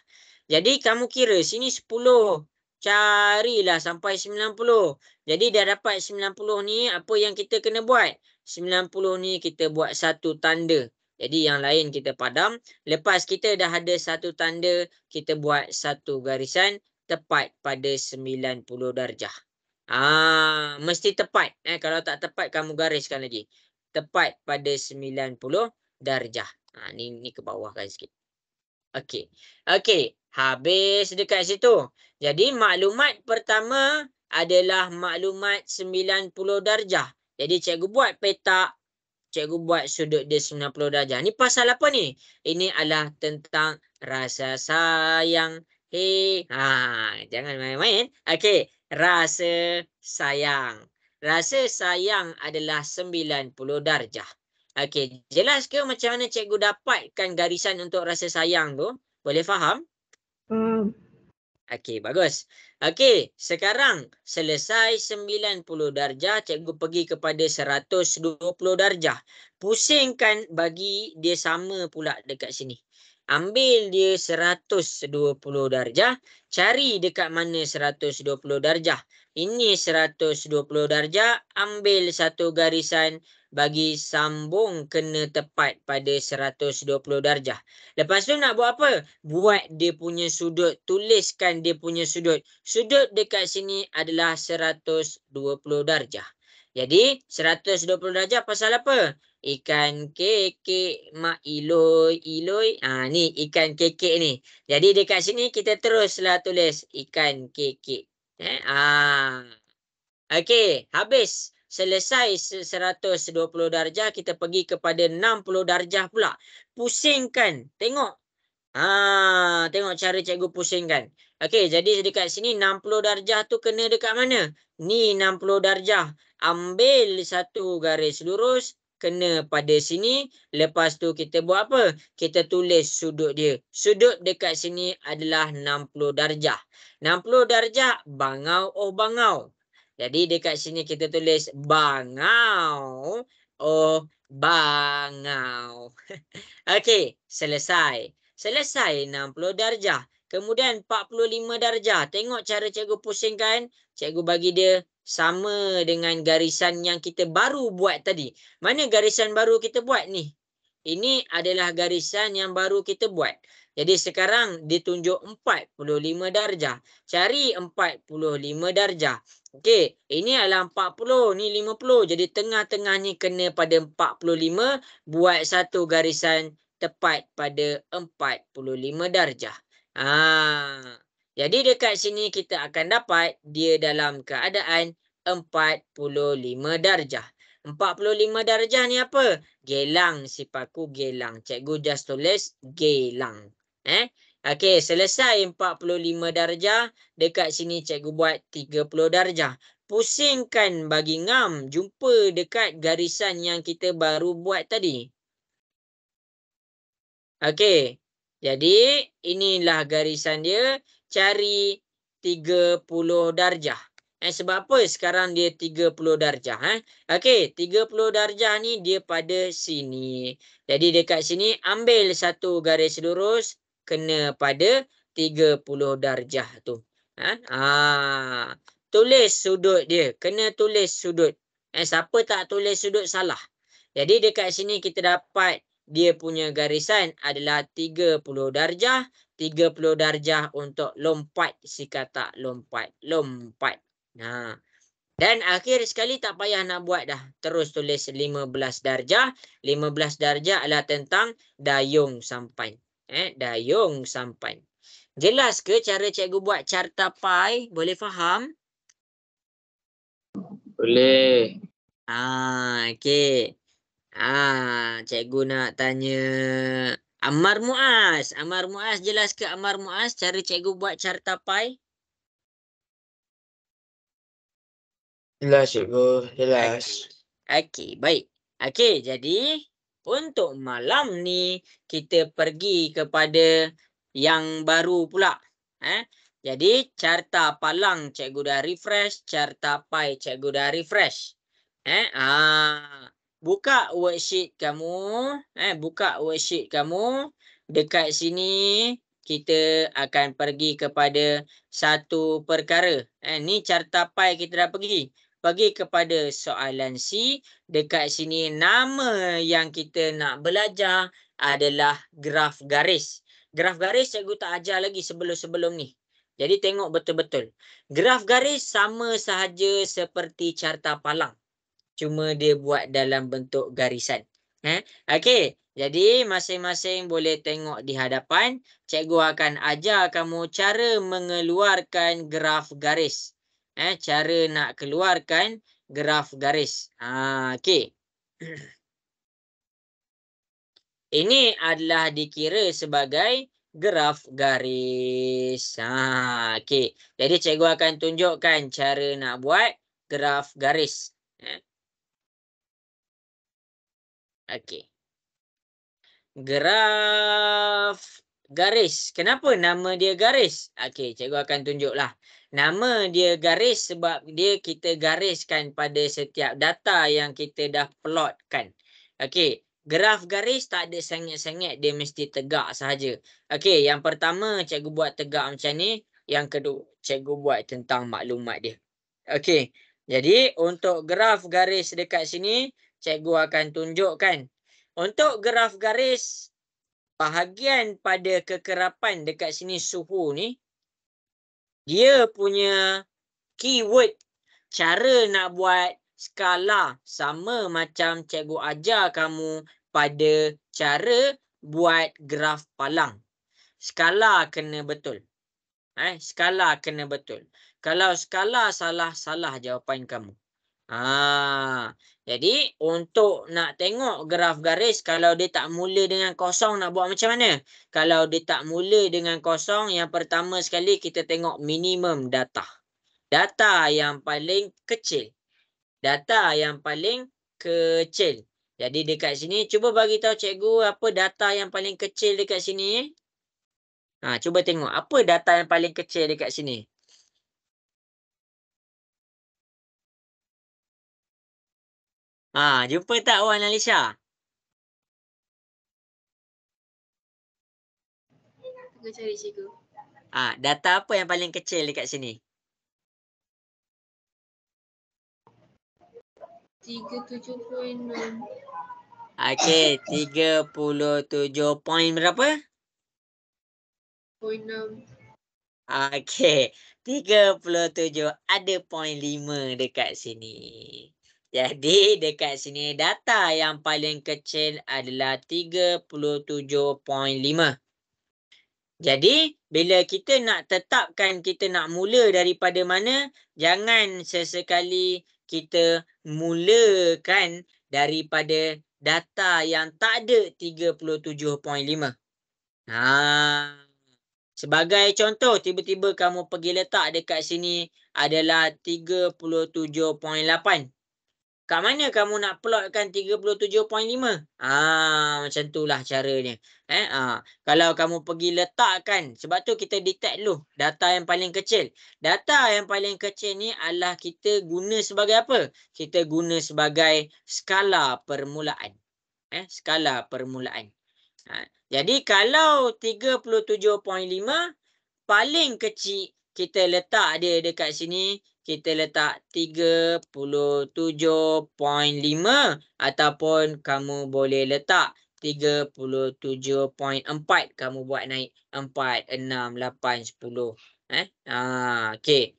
Jadi kamu kira sini 10. Carilah sampai 90. Jadi dah dapat 90 ni, apa yang kita kena buat? 90 ni kita buat satu tanda. Jadi yang lain kita padam. Lepas kita dah ada satu tanda, kita buat satu garisan tepat pada 90 darjah. Mesti tepat. Kalau tak tepat, kamu gariskan lagi. Tepat pada 90 darjah. Ni ke bawahkan sikit. Okey. Okey. Habis dekat situ. Jadi maklumat pertama adalah maklumat 90 darjah. Jadi cikgu buat petak. Cikgu buat sudut dia 90 darjah. Ni pasal apa ni? Ini adalah tentang rasa sayang. Jangan main-main. Okey. Rasa sayang. Rasa sayang adalah 90 darjah. Okey. Jelas ke macam mana cikgu dapatkan garisan untuk rasa sayang tu? Boleh faham? Okey, bagus. Okey, sekarang selesai 90 darjah, cikgu pergi kepada 120 darjah. Pusingkan bagi dia sama pula dekat sini. Ambil dia 120 darjah, cari dekat mana 120 darjah. Ini 120 darjah, ambil satu garisan, bagi sambung kena tepat pada 120 darjah. Lepas tu nak buat apa? Buat dia punya sudut. Tuliskan dia punya sudut. Sudut dekat sini adalah 120 darjah. Jadi 120 darjah pasal apa? Ikan kekek mak iloi iloi. Ni ikan kekek ni. Jadi dekat sini kita teruslah tulis ikan kekek. Okey, habis. Selesai 120 darjah, kita pergi kepada 60 darjah pula. Pusingkan. Tengok. Tengok cara cikgu pusingkan. Okey, jadi dekat sini 60 darjah tu kena dekat mana? Ni 60 darjah. Ambil satu garis lurus, kena pada sini. Lepas tu kita buat apa? Kita tulis sudut dia. Sudut dekat sini adalah 60 darjah. 60 darjah, bangau oh bangau. Jadi dekat sini kita tulis bangau oh bangau. Okey, selesai. Selesai 60 darjah. Kemudian 45 darjah. Tengok cara cikgu pusingkan. Cikgu bagi dia sama dengan garisan yang kita baru buat tadi. Mana garisan baru kita buat ni? Ini adalah garisan yang baru kita buat. Jadi sekarang ditunjuk 45 darjah. Cari 45 darjah. Okey, ini adalah 40, ni 50. Jadi tengah-tengah ni kena pada 45. Buat satu garisan tepat pada 45 darjah. Jadi dekat sini kita akan dapat dia dalam keadaan 45 darjah. 45 darjah ni apa? Gelang sipaku gelang. Cikgu just tulis gelang. Okey, selesai 45 darjah. Dekat sini cikgu buat 30 darjah. Pusingkan bagi ngam. Jumpa dekat garisan yang kita baru buat tadi. Okey. Jadi, inilah garisan dia. Cari 30 darjah. Sebab apa sekarang dia 30 darjah? Okey, 30 darjah ni dia pada sini. Jadi dekat sini ambil satu garis lurus. Kena pada 30 darjah tu. Tulis sudut dia. Kena tulis sudut. Siapa tak tulis sudut salah. Jadi dekat sini kita dapat dia punya garisan adalah 30 darjah. 30 darjah untuk lompat si kata lompat. Lompat. Dan akhir sekali tak payah nak buat dah. Terus tulis 15 darjah. 15 darjah adalah tentang dayung sampan. Dayung sampan. Jelas ke cara cikgu buat carta pi? Boleh faham? Boleh. Okey. Cikgu nak tanya Ammar Muaz. Ammar Muaz, jelas ke Ammar Muaz cara cikgu buat carta pi? Jelas cikgu, jelas. Okey, baik. Okey, jadi untuk malam ni kita pergi kepada yang baru pula. Jadi carta palang cikgu dah refresh, carta pai cikgu dah refresh. Buka worksheet kamu, buka worksheet kamu. Dekat sini kita akan pergi kepada satu perkara. Ni carta pai kita dah pergi. Pergi kepada soalan C. Dekat sini nama yang kita nak belajar adalah graf garis. Graf garis cikgu tak ajar lagi sebelum-sebelum ni. Jadi tengok betul-betul. Graf garis sama sahaja seperti carta palang. Cuma dia buat dalam bentuk garisan. Okey. Jadi masing-masing boleh tengok di hadapan. Cikgu akan ajar kamu cara mengeluarkan graf garis. Cara nak keluarkan graf garis. Okey. Ini adalah dikira sebagai graf garis. Okey. Jadi cikgu akan tunjukkan cara nak buat graf garis. Okey. Graf garis. Kenapa nama dia garis? Okey, cikgu akan tunjuklah. Nama dia garis sebab dia kita gariskan pada setiap data yang kita dah plotkan. Okey. Graf garis tak ada sengit-sengit, dia mesti tegak sahaja. Okey, yang pertama cikgu buat tegak macam ni. Yang kedua, cikgu buat tentang maklumat dia. Okey, jadi untuk graf garis dekat sini, cikgu akan tunjukkan. Untuk graf garis, bahagian pada kekerapan dekat sini suhu ni, dia punya keyword, cara nak buat skala sama macam cikgu ajar kamu pada cara buat graf palang. Skala kena betul. Skala kena betul. Kalau skala salah, salah jawapan kamu. Jadi untuk nak tengok graf garis, kalau dia tak mula dengan kosong nak buat macam mana? Kalau dia tak mula dengan kosong, yang pertama sekali kita tengok minimum data. Data yang paling kecil. Data yang paling kecil. Jadi dekat sini, cuba bagi tahu cikgu apa data yang paling kecil dekat sini. Cuba tengok apa data yang paling kecil dekat sini. Jumpa tak Wan Alisha? Aku cari cikgu. Data apa yang paling kecil dekat sini? 37.6. Okey, 37 point berapa? 0.6. Okey, 37 ada point 5 dekat sini. Jadi dekat sini data yang paling kecil adalah 37.5. Jadi bila kita nak tetapkan kita nak mula daripada mana, jangan sesekali kita mulakan daripada data yang tak ada 37.5. Sebagai contoh, tiba-tiba kamu pergi letak dekat sini adalah 37.8. Kat mana kamu nak plotkan 37.5? Macam itulah caranya. Kalau kamu pergi letakkan, sebab tu kita detect dulu data yang paling kecil. Data yang paling kecil ni adalah kita guna sebagai apa? Kita guna sebagai skala permulaan. Skala permulaan. Jadi kalau 37.5 paling kecil, kita letak dia dekat sini, kita letak 37.5 ataupun kamu boleh letak 37.4. Kamu buat naik 4, 6, 8, 10. Okey.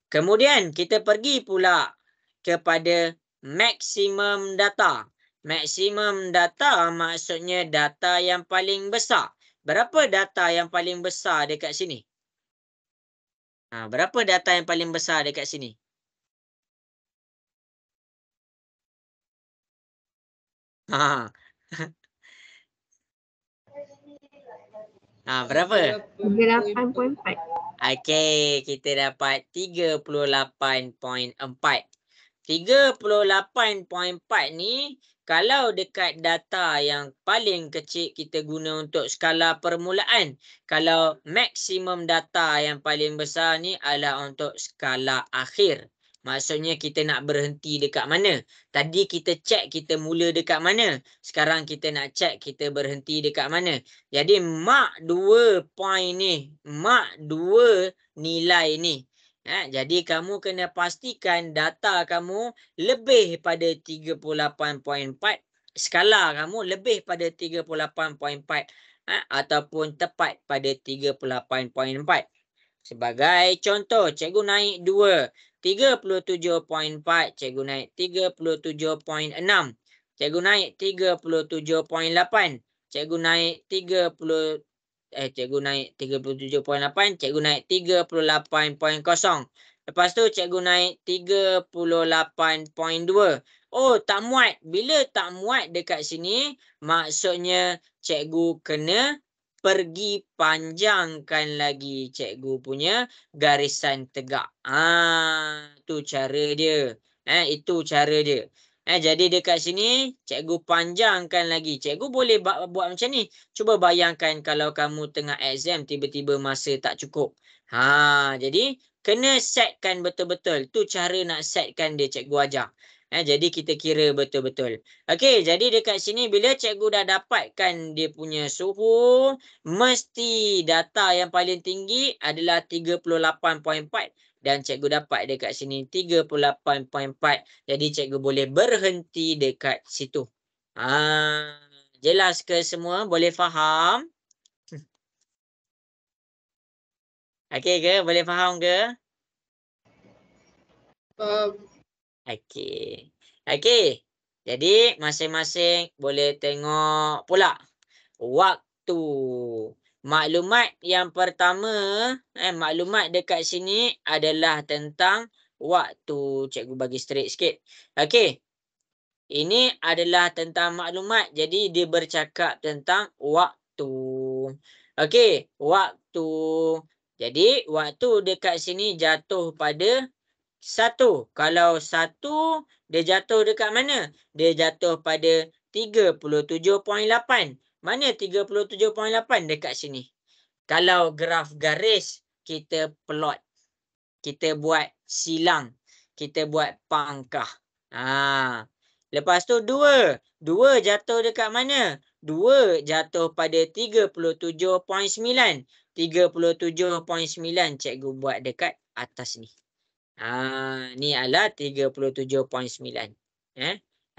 Kemudian kita pergi pula kepada maksimum data. Maksimum data maksudnya data yang paling besar. Berapa data yang paling besar dekat sini? Berapa data yang paling besar dekat sini? Berapa? 38.4. Okey, kita dapat 38.4. 38.4 ni kalau dekat data yang paling kecil kita guna untuk skala permulaan. Kalau maksimum data yang paling besar ni adalah untuk skala akhir. Maksudnya kita nak berhenti dekat mana. Tadi kita cek kita mula dekat mana. Sekarang kita nak cek kita berhenti dekat mana. Jadi mak 2 point ni. Mak 2 nilai ni. Jadi kamu kena pastikan data kamu lebih pada 38.4. Skala kamu lebih pada 38.4. Ataupun tepat pada 38.4. Sebagai contoh, cikgu naik 2. 37.4, cikgu naik 37.6. Cikgu naik 37.8. Cikgu naik 37.8, cikgu naik 38.0. Lepas tu cikgu naik 38.2. Oh, tak muat. Bila tak muat dekat sini, maksudnya cikgu kena pergi panjangkan lagi cikgu punya garisan tegak. Tu cara dia. Itu cara dia. Jadi dekat sini cikgu panjangkan lagi. Cikgu boleh buat macam ni. Cuba bayangkan kalau kamu tengah exam tiba-tiba masa tak cukup. Jadi kena setkan betul-betul. Tu cara nak setkan dia cikgu ajar. Jadi kita kira betul-betul. Okey, jadi dekat sini bila cikgu dah dapatkan dia punya suhu, mesti data yang paling tinggi adalah 38.4 dan cikgu dapat dekat sini 38.4. Jadi cikgu boleh berhenti dekat situ. Jelas ke semua? Boleh faham? Okey ke? Boleh faham ke? Okey. Jadi masing-masing boleh tengok pula waktu. Maklumat yang pertama, maklumat dekat sini adalah tentang waktu. Cikgu bagi straight sikit. Okey. Ini adalah tentang maklumat. Jadi dia bercakap tentang waktu. Okey, waktu. Jadi waktu dekat sini jatuh pada 1. Kalau 1 dia jatuh dekat mana? Dia jatuh pada 37.8. Mana 37.8? Dekat sini. Kalau graf garis, kita plot. Kita buat silang. Kita buat pangkah. Lepas tu 2. 2 jatuh dekat mana? 2 jatuh pada 37.9. 37.9 cikgu buat dekat atas ni. Ni adalah 37.9.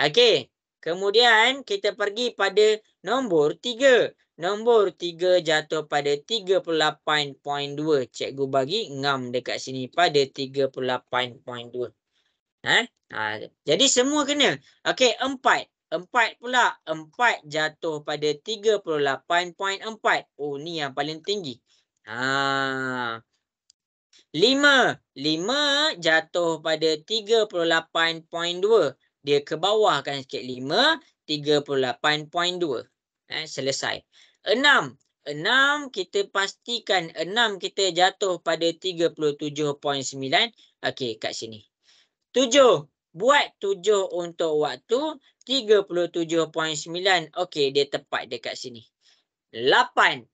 Okey. Kemudian kita pergi pada nombor 3. Nombor 3 jatuh pada 38.2. Cikgu bagi ngam dekat sini pada 38.2. Jadi semua kena. Okey, 4. 4 pula. 4 jatuh pada 38.4. Oh, ni yang paling tinggi. 5 jatuh pada 38.2. Dia ke bawah kan sikit. 5, 38.2. Selesai. 6 kita pastikan 6 kita jatuh pada 37.9. Okey, kat sini. 7. Buat 7 untuk waktu 37.9. Okey, dia tepat dekat sini. 8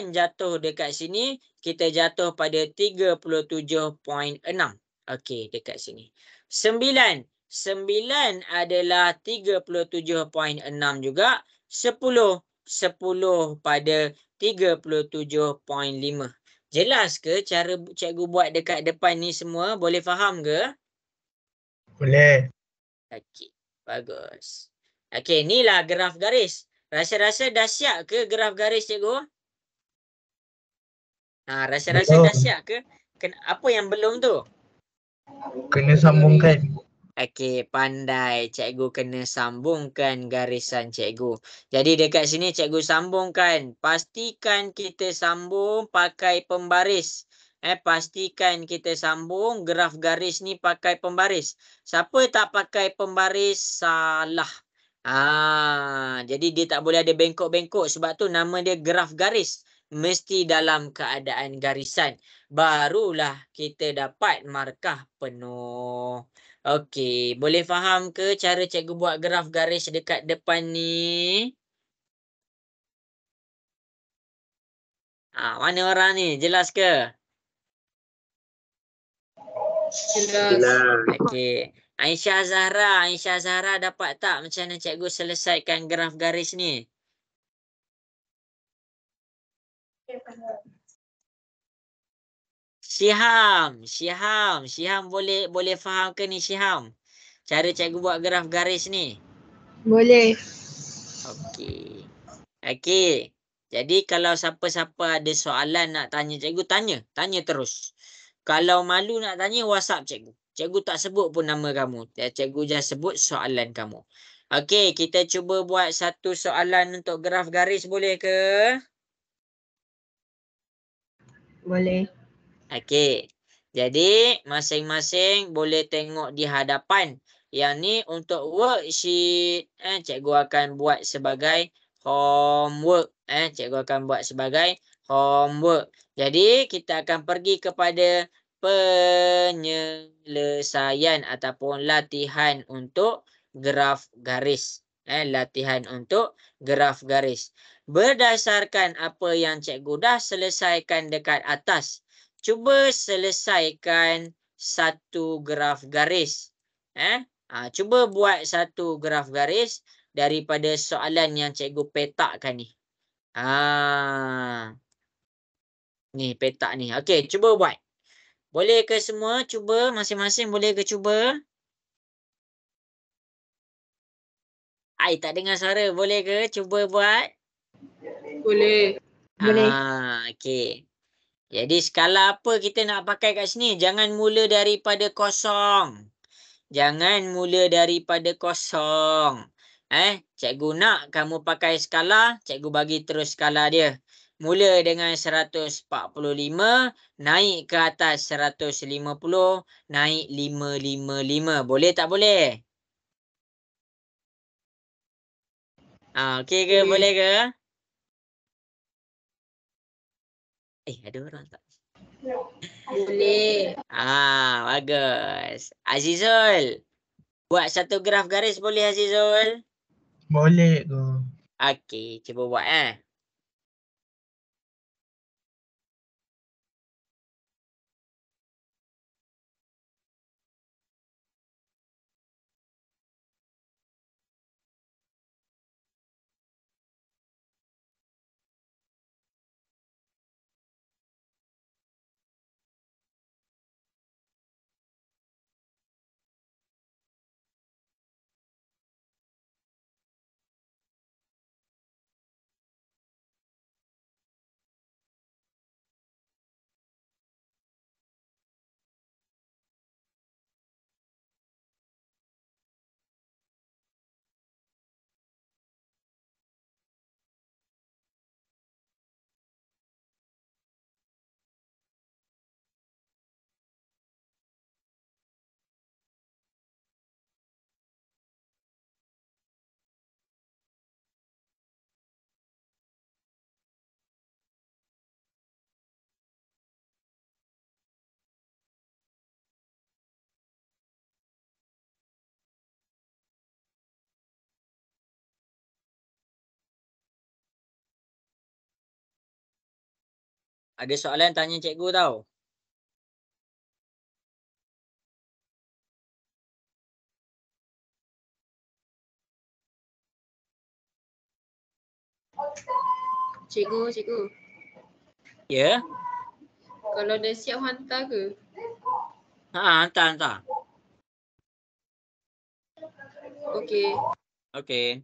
jatuh dekat sini. Kita jatuh pada 37.6. Okey, dekat sini. 9 adalah 37.6 juga. 10 pada 37.5. Jelas ke cara cikgu buat dekat depan ni semua? Boleh faham ke? Boleh. Okey, bagus. Okey, inilah graf garis. Rasa-rasa dah siap ke graf garis cikgu? Rasa-rasa dah siap ke? Apa yang belum tu? Kena sambungkan. Okey, pandai. Cikgu kena sambungkan garisan cikgu. Jadi dekat sini cikgu sambungkan. Pastikan kita sambung pakai pembaris. Pastikan kita sambung graf garis ni pakai pembaris. Siapa tak pakai pembaris, salah. Jadi dia tak boleh ada bengkok-bengkok. Sebab tu nama dia graf garis. Mesti dalam keadaan garisan. Barulah kita dapat markah penuh. Okey, boleh faham ke cara cikgu buat graf garis dekat depan ni? Mana orang ni? Jelas ke? Jelas. Okey. Aisyah Zahra dapat tak macam mana cikgu selesaikan graf garis ni? Syiham boleh faham ke ni Syiham? Cara cikgu buat graf garis ni. Boleh. Okey. Okey. Jadi kalau siapa-siapa ada soalan nak tanya cikgu, tanya terus. Kalau malu nak tanya, WhatsApp cikgu. Cikgu tak sebut pun nama kamu. Cikgu just sebut soalan kamu. Okey, kita cuba buat satu soalan untuk graf garis, boleh ke? Boleh. Okey. Jadi masing-masing boleh tengok di hadapan. Yang ni untuk worksheet. Cikgu akan buat sebagai homework. Cikgu akan buat sebagai homework. Jadi kita akan pergi kepada penyelesaian ataupun latihan untuk graf garis. Latihan untuk graf garis. Berdasarkan apa yang cikgu dah selesaikan dekat atas, cuba selesaikan satu graf garis. Cuba buat satu graf garis daripada soalan yang cikgu petakkan ni. Ni petak ni. Okey, cuba buat. Boleh ke semua cuba? Masing-masing boleh ke cuba? Tak dengar suara. Boleh ke cuba buat? Boleh. Boleh. Okey. Jadi skala apa kita nak pakai kat sini? Jangan mula daripada kosong. Cikgu nak kamu pakai skala, cikgu bagi terus skala dia. Mula dengan 145, naik ke atas 150, naik 555. Boleh tak boleh? Okey ke? Boleh ke? Ada orang tak? Boleh. Bagus. Azizul, buat satu graf garis boleh Azizul? Boleh tu. Okey, cuba buat Ada soalan tanya cikgu tau. Cikgu. Ya? Kalau dah siap hantar ke? Hantar. Okey. Okey.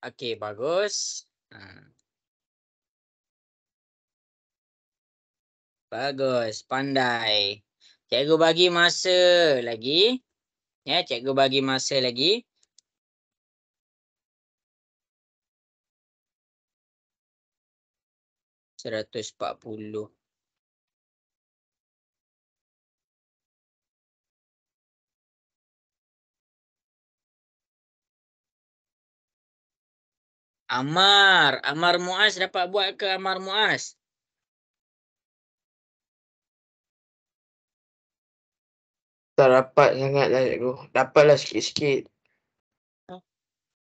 Okey, bagus. Bagus, pandai. Cikgu bagi masa lagi. Ya, cikgu bagi masa lagi. $140. Amar Muaz dapat buat ke Amar Muaz? Tak dapat sangat lah cikgu. Dapatlah sikit-sikit.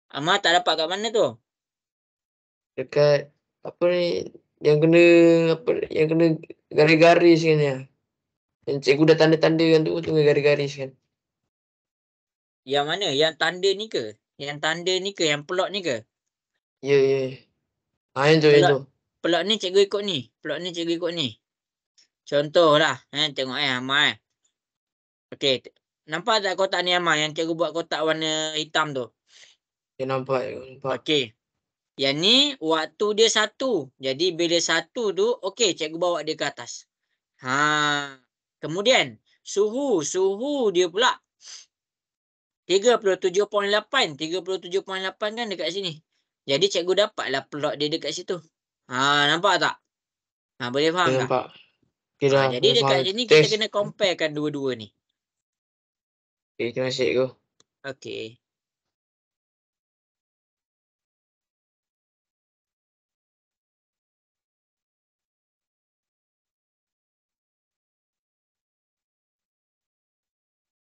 Amar tak dapat kat mana tu? Dekat apa ni yang kena yang kena garis-garis kan ya. Yang cikgu dah tanda-tandakan tu tengah garis-garis kan. Yang mana? Yang tanda ni ke? Yang tanda ni ke? Yang plot ni ke? Ya, ya. Yang tu, yang tu. Plot ni cikgu ikut ni. Plot ni cikgu ikut ni. Contohlah. Tengok Amar. Okey. Nampak tak kotak ni Amar? Yang cikgu buat kotak warna hitam tu. Dia nampak, cikgu. Nampak. Okey. Yang ni waktu dia 1. Jadi bila 1 tu, okey cikgu bawa dia ke atas. Kemudian suhu dia pula 37.8. 37.8 kan dekat sini. Jadi cikgu dapatlah plot dia dekat situ. Nampak tak? Boleh faham Dia tak? nampak. Okay, dah, Jadi boleh dekat faham. sini Test. kita kena comparekan dua-dua ni. Okay, terima kasih cikgu. Okey.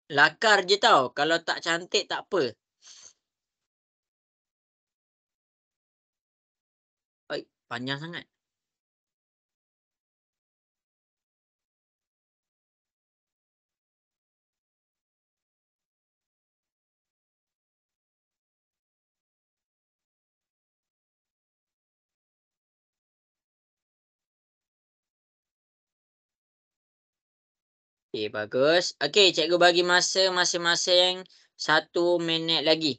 Lakar je tau. Kalau tak cantik tak apa. Oi, panjang sangat. Okey, bagus. Okey, cikgu bagi masa masing-masing 1 minit lagi.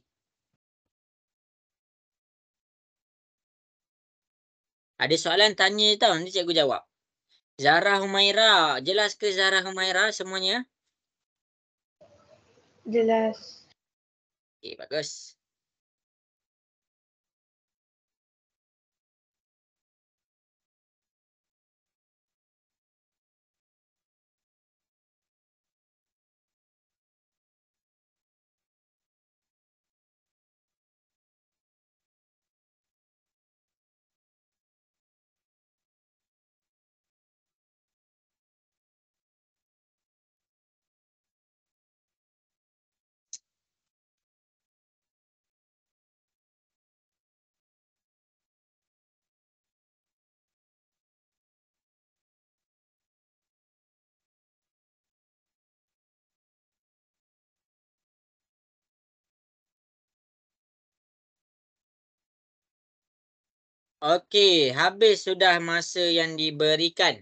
Ada soalan tanya je tau. Nanti cikgu jawab. Zara Humaira. Jelas ke Zara Humaira semuanya? Jelas. Okey, bagus. Okey, habis sudah masa yang diberikan.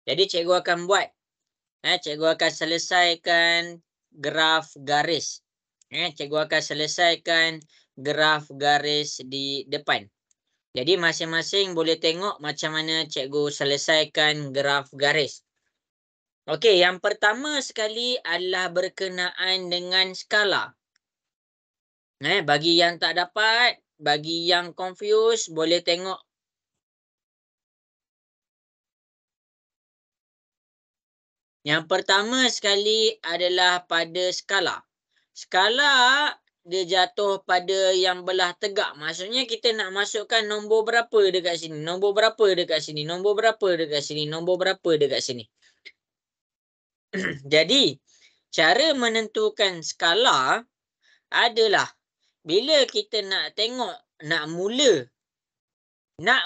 Jadi cikgu akan buat. Cikgu akan selesaikan graf garis. Cikgu akan selesaikan graf garis di depan. Jadi masing-masing boleh tengok macam mana cikgu selesaikan graf garis. Okey, yang pertama sekali adalah berkenaan dengan skala. Bagi yang tak dapat, bagi yang confused, boleh tengok. Yang pertama sekali adalah pada skala. Skala dia jatuh pada yang belah tegak. Maksudnya kita nak masukkan nombor berapa dekat sini, nombor berapa dekat sini, nombor berapa dekat sini, nombor berapa dekat sini. Jadi, cara menentukan skala adalah bila kita nak tengok, nak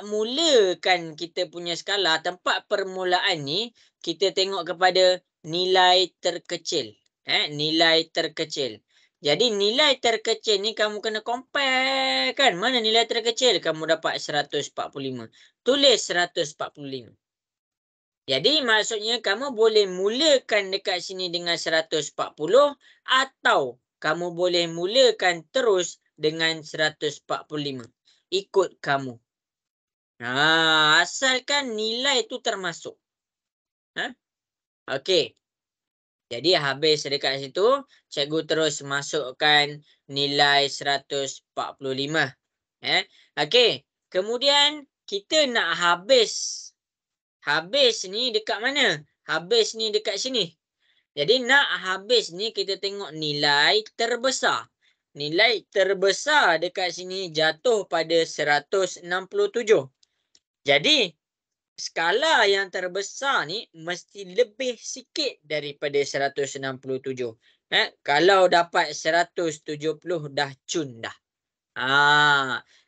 mulakan kita punya skala, tempat permulaan ni, kita tengok kepada nilai terkecil. Nilai terkecil. Jadi nilai terkecil ni kamu kena compare kan. Mana nilai terkecil? Kamu dapat 145. Tulis 145. Jadi maksudnya kamu boleh mulakan dekat sini dengan 140 atau kamu boleh mulakan terus dengan 145. Ikut kamu. Asalkan nilai tu termasuk. Okey. Jadi habis dekat situ, cikgu terus masukkan nilai 145. Okey. Kemudian kita nak habis. Habis ni dekat mana? Habis ni dekat sini. Jadi nak habis ni kita tengok nilai terbesar. Nilai terbesar dekat sini jatuh pada 167. Jadi skala yang terbesar ni mesti lebih sikit daripada 167. Kalau dapat 170 dah cun dah.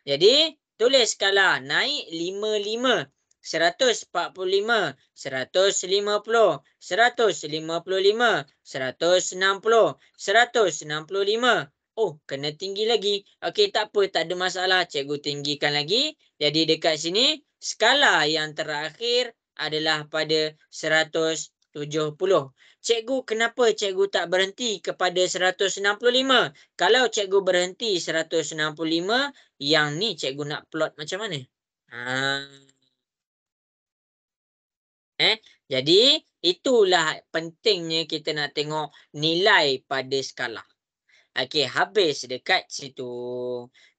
Jadi tulis skala naik 55. 145, 150, 155, 160, 165. Oh, kena tinggi lagi. Okey, tak apa, tak ada masalah. Cikgu tinggikan lagi. Jadi dekat sini, skala yang terakhir adalah pada 170. Cikgu, kenapa cikgu tak berhenti kepada 165? Kalau cikgu berhenti 165, yang ni cikgu nak plot macam mana? Jadi itulah pentingnya kita nak tengok nilai pada skala. Okey, habis dekat situ.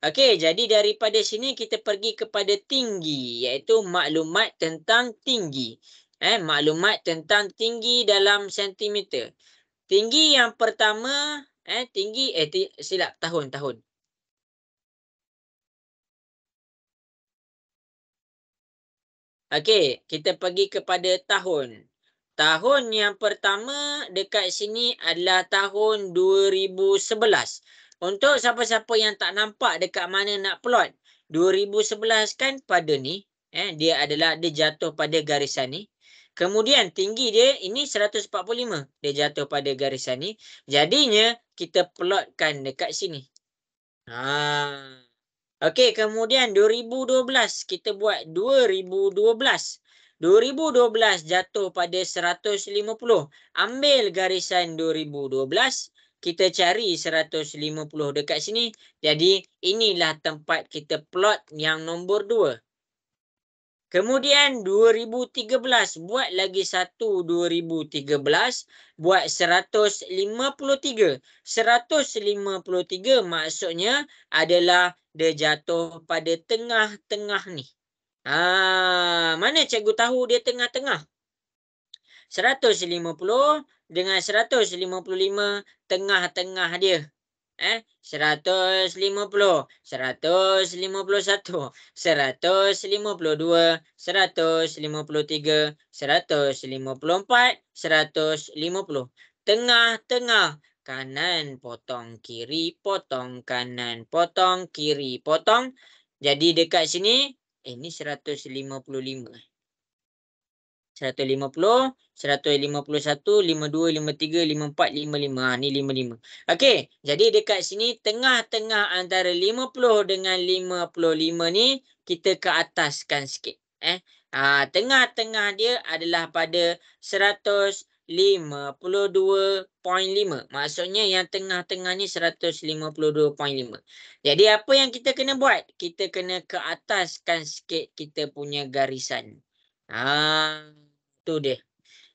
Okey, jadi daripada sini kita pergi kepada tinggi, iaitu maklumat tentang tinggi. Maklumat tentang tinggi dalam sentimeter. Tinggi yang pertama, silap tahun. Okey, kita pergi kepada tahun. Tahun yang pertama dekat sini adalah tahun 2011. Untuk siapa-siapa yang tak nampak dekat mana nak plot. 2011 kan pada ni. Dia jatuh pada garisan ni. Kemudian tinggi dia ini 145. Dia jatuh pada garisan ni. Jadinya kita plotkan dekat sini. Okey, kemudian 2012 kita buat 2012. 2012 jatuh pada 150. Ambil garisan 2012, kita cari 150 dekat sini. Jadi inilah tempat kita plot yang nombor 2. Kemudian 2013, buat lagi satu 2013, buat 153. 153 maksudnya adalah dia jatuh pada tengah-tengah ni. Mana cikgu tahu dia tengah-tengah? 150 dengan 155 tengah-tengah dia. 150, 151, 152, 153, 154, 150. Tengah-tengah. Kanan potong, kiri potong, kanan potong, kiri potong. Jadi dekat sini, ini 155. 150, 151, 52, 53, 54, 55. Ni 55. Okey, jadi dekat sini tengah-tengah antara 50 dengan 55 ni kita ke ataskan sikit. Tengah-tengah dia adalah pada 152.5. Maksudnya yang tengah-tengah ni 152.5. Jadi apa yang kita kena buat? Kita kena ke ataskan sikit kita punya garisan. Tu dia.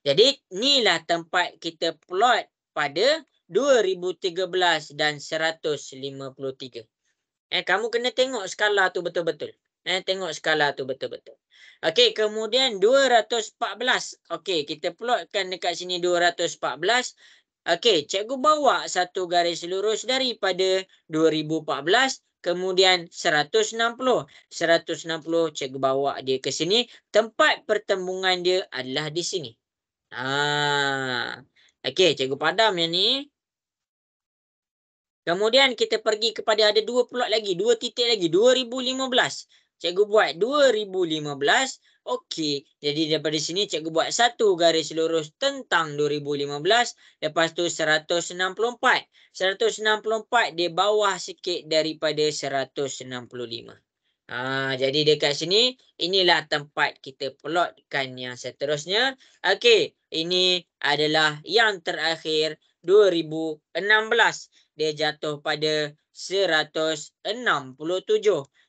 Jadi inilah tempat kita plot pada 2013 dan 153. Kamu kena tengok skala tu betul-betul. Tengok skala tu betul-betul. Okey, kemudian 214. Okey, kita plotkan dekat sini 214. Okey, cikgu bawa satu garis lurus daripada 2014. Kemudian 160. 160 cikgu bawa dia ke sini. Tempat pertembungan dia adalah di sini. Okey, cikgu padam yang ni. Kemudian kita pergi kepada ada dua plot lagi. 2 titik lagi. 2015. Cikgu buat 2015. Okey. Jadi daripada sini cikgu buat satu garis lurus tentang 2015. Lepas tu 164. 164 dia bawah sikit daripada 165. Jadi dekat sini inilah tempat kita plotkan yang seterusnya. Okey, ini adalah yang terakhir 2016. dia jatuh pada 167.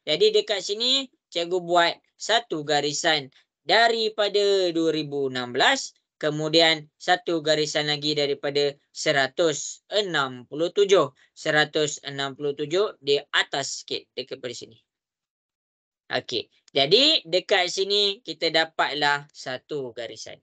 Jadi dekat sini cikgu buat satu garisan daripada 2016, kemudian satu garisan lagi daripada 167. 167 di atas sikit dekat pada sini. Okey. Jadi dekat sini kita dapatlah satu garisan.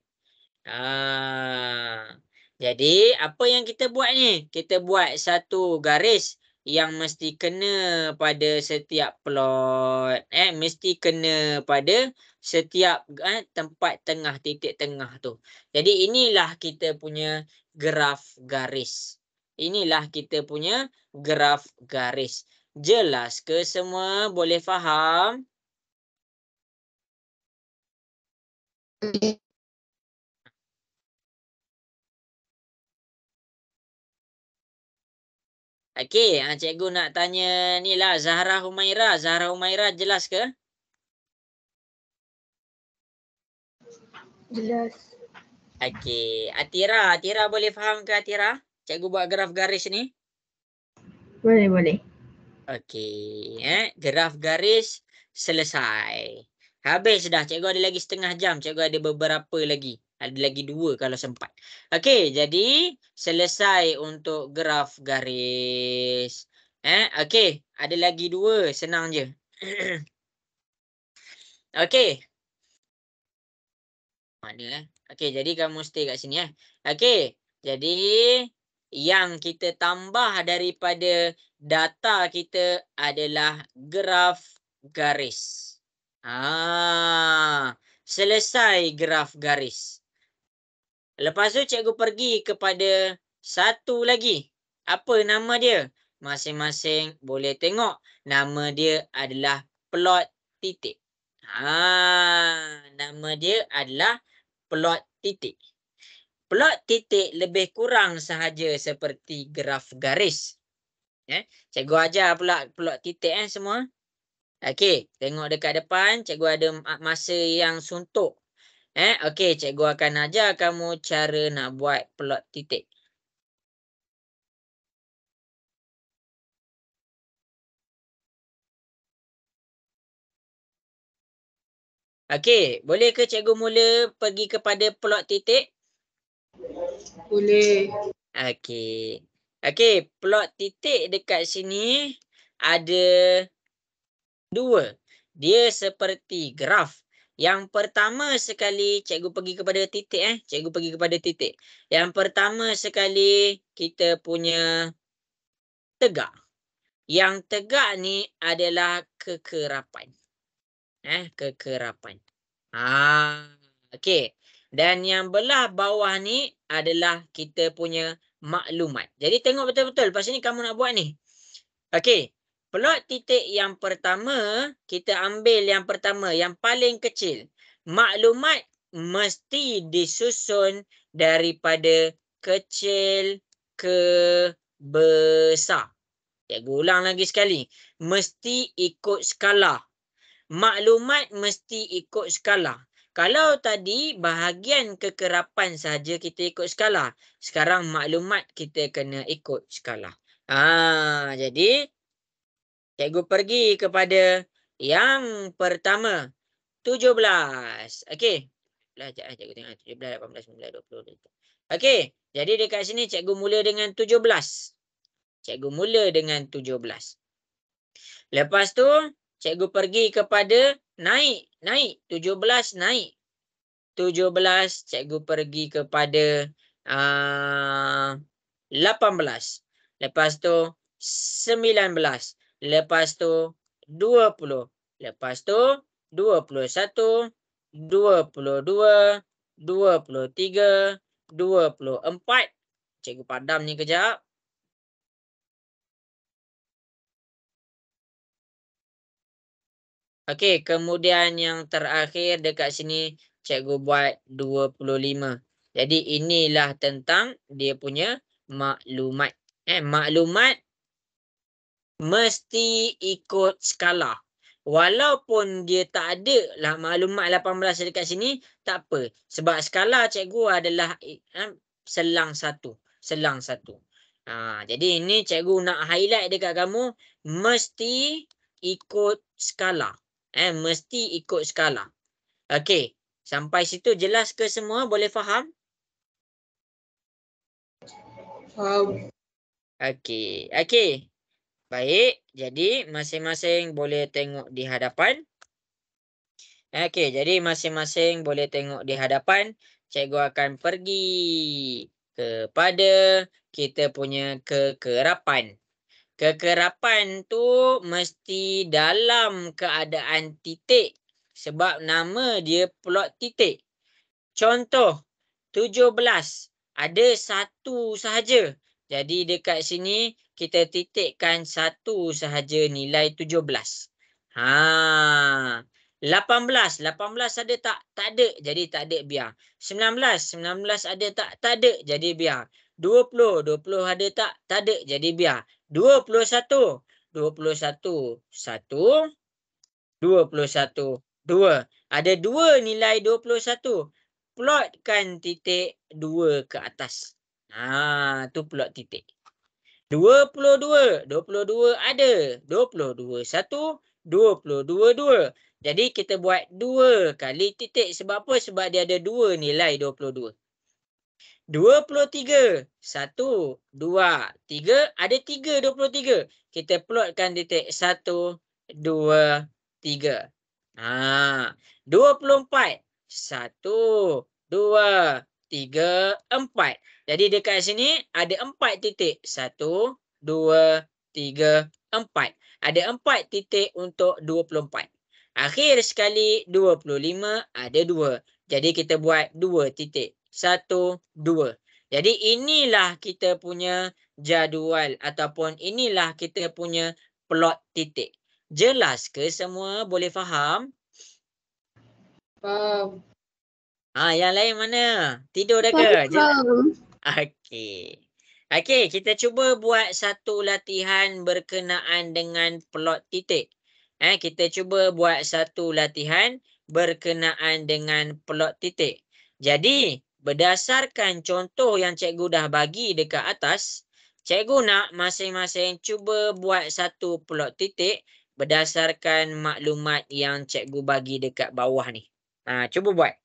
Jadi apa yang kita buat ni? Kita buat satu garis yang mesti kena pada setiap plot. Mesti kena pada setiap tempat tengah, titik tengah tu. Jadi inilah kita punya graf garis. Inilah kita punya graf garis. Jelas ke semua? Boleh faham? Okey, cikgu nak tanya ni lah Zahra Humaira. Zahra Humaira jelas ke? Jelas. Okey, Atira boleh faham ke Atira? Cikgu buat graf garis ni. Boleh. Okey, graf garis selesai. Habis dah, cikgu ada lagi setengah jam. Cikgu ada beberapa lagi. Ada lagi 2 kalau sempat. Okey, jadi selesai untuk graf garis. Okey, ada lagi 2, senang je. Okey. Mana Okey, jadi kamu stay kat sini Okey, jadi yang kita tambah daripada data kita adalah graf garis. Selesai graf garis. Lepas tu cikgu pergi kepada satu lagi. Apa nama dia? Masing-masing boleh tengok. Nama dia adalah plot titik. Nama dia adalah plot titik. Plot titik lebih kurang sahaja seperti graf garis. Cikgu ajar pula plot titik semua. Okey, tengok dekat depan. Cikgu ada masa yang suntuk. Okey, cikgu akan ajar kamu cara nak buat plot titik. Okey, boleh ke cikgu mula pergi kepada plot titik? Boleh. Okey. Okey, plot titik dekat sini ada 2. Dia seperti graf. Yang pertama sekali cikgu pergi kepada titik Cikgu pergi kepada titik. Yang pertama sekali kita punya tegak. Yang tegak ni adalah kekerapan. Kekerapan. Okey. Dan yang belah bawah ni adalah kita punya maklumat. Jadi tengok betul-betul. Lepas ni kamu nak buat ni. Okey. Plot titik yang pertama, kita ambil yang pertama, yang paling kecil. Maklumat mesti disusun daripada kecil ke besar. Cikgu ulang lagi sekali. Mesti ikut skala. Maklumat mesti ikut skala. Kalau tadi bahagian kekerapan saja kita ikut skala. Sekarang maklumat kita kena ikut skala. Jadi cikgu pergi kepada yang pertama. 17. Okey. Belajar cikgu tengok 17, 18, 19, 20. Okey. Jadi dekat sini cikgu mula dengan 17. Cikgu mula dengan 17. Lepas tu cikgu pergi kepada naik. 17 naik. 17 cikgu pergi kepada 18. Lepas tu 19. Lepas tu 20. Lepas tu 21. 22. 23. 24. Cikgu padam ni kejap. Okey, kemudian yang terakhir dekat sini cikgu buat 25. Jadi inilah tentang dia punya maklumat. Maklumat mesti ikut skala. Walaupun dia tak ada lah maklumat 18 dekat sini, tak apa. Sebab skala cikgu adalah selang satu. Selang satu. Jadi ini cikgu nak highlight dekat kamu, mesti ikut skala. Mesti ikut skala. Okey, sampai situ jelas ke semua? Boleh faham? Faham. Okey. Baik, jadi masing-masing boleh tengok di hadapan. Okey, jadi masing-masing boleh tengok di hadapan. Cikgu akan pergi kepada kita punya kekerapan. Kekerapan tu mesti dalam keadaan titik. Sebab nama dia plot titik. Contoh, 17. Ada satu sahaja. Jadi dekat sini kita titikkan satu sahaja nilai 17. 18. 18 ada tak? Tak ada. Jadi tak ada, biar. 19. 19 ada tak? Tak ada. Jadi biar. 20. 20 ada tak? Tak ada. Jadi biar. 21. 21. 1. 21. 2. Ada 2 nilai 21. Plotkan titik 2 ke atas. Tu plot titik. 22. 22 ada. 22 1. 22 2. Jadi kita buat 2 kali titik. Sebab apa? Sebab dia ada 2 nilai 22. 23. 1, 2, 3. Ada 3 23. Kita plotkan titik 1, 2, 3. 24. 1, 2, 3, 4. Jadi dekat sini ada 4 titik. 1, 2, 3, 4. Ada 4 titik untuk 24. Akhir sekali 25 ada 2. Jadi kita buat 2 titik. 1, 2. Jadi inilah kita punya jadual ataupun inilah kita punya plot titik. Jelas ke semua? Boleh faham? Faham. Yang lain mana? Tidur dah ke? Faham. Okey, kita cuba buat satu latihan berkenaan dengan plot titik. Kita cuba buat satu latihan berkenaan dengan plot titik. Jadi, berdasarkan contoh yang cikgu dah bagi dekat atas, cikgu nak masing-masing cuba buat satu plot titik berdasarkan maklumat yang cikgu bagi dekat bawah ni. Cuba buat.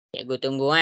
Cikgu tunggu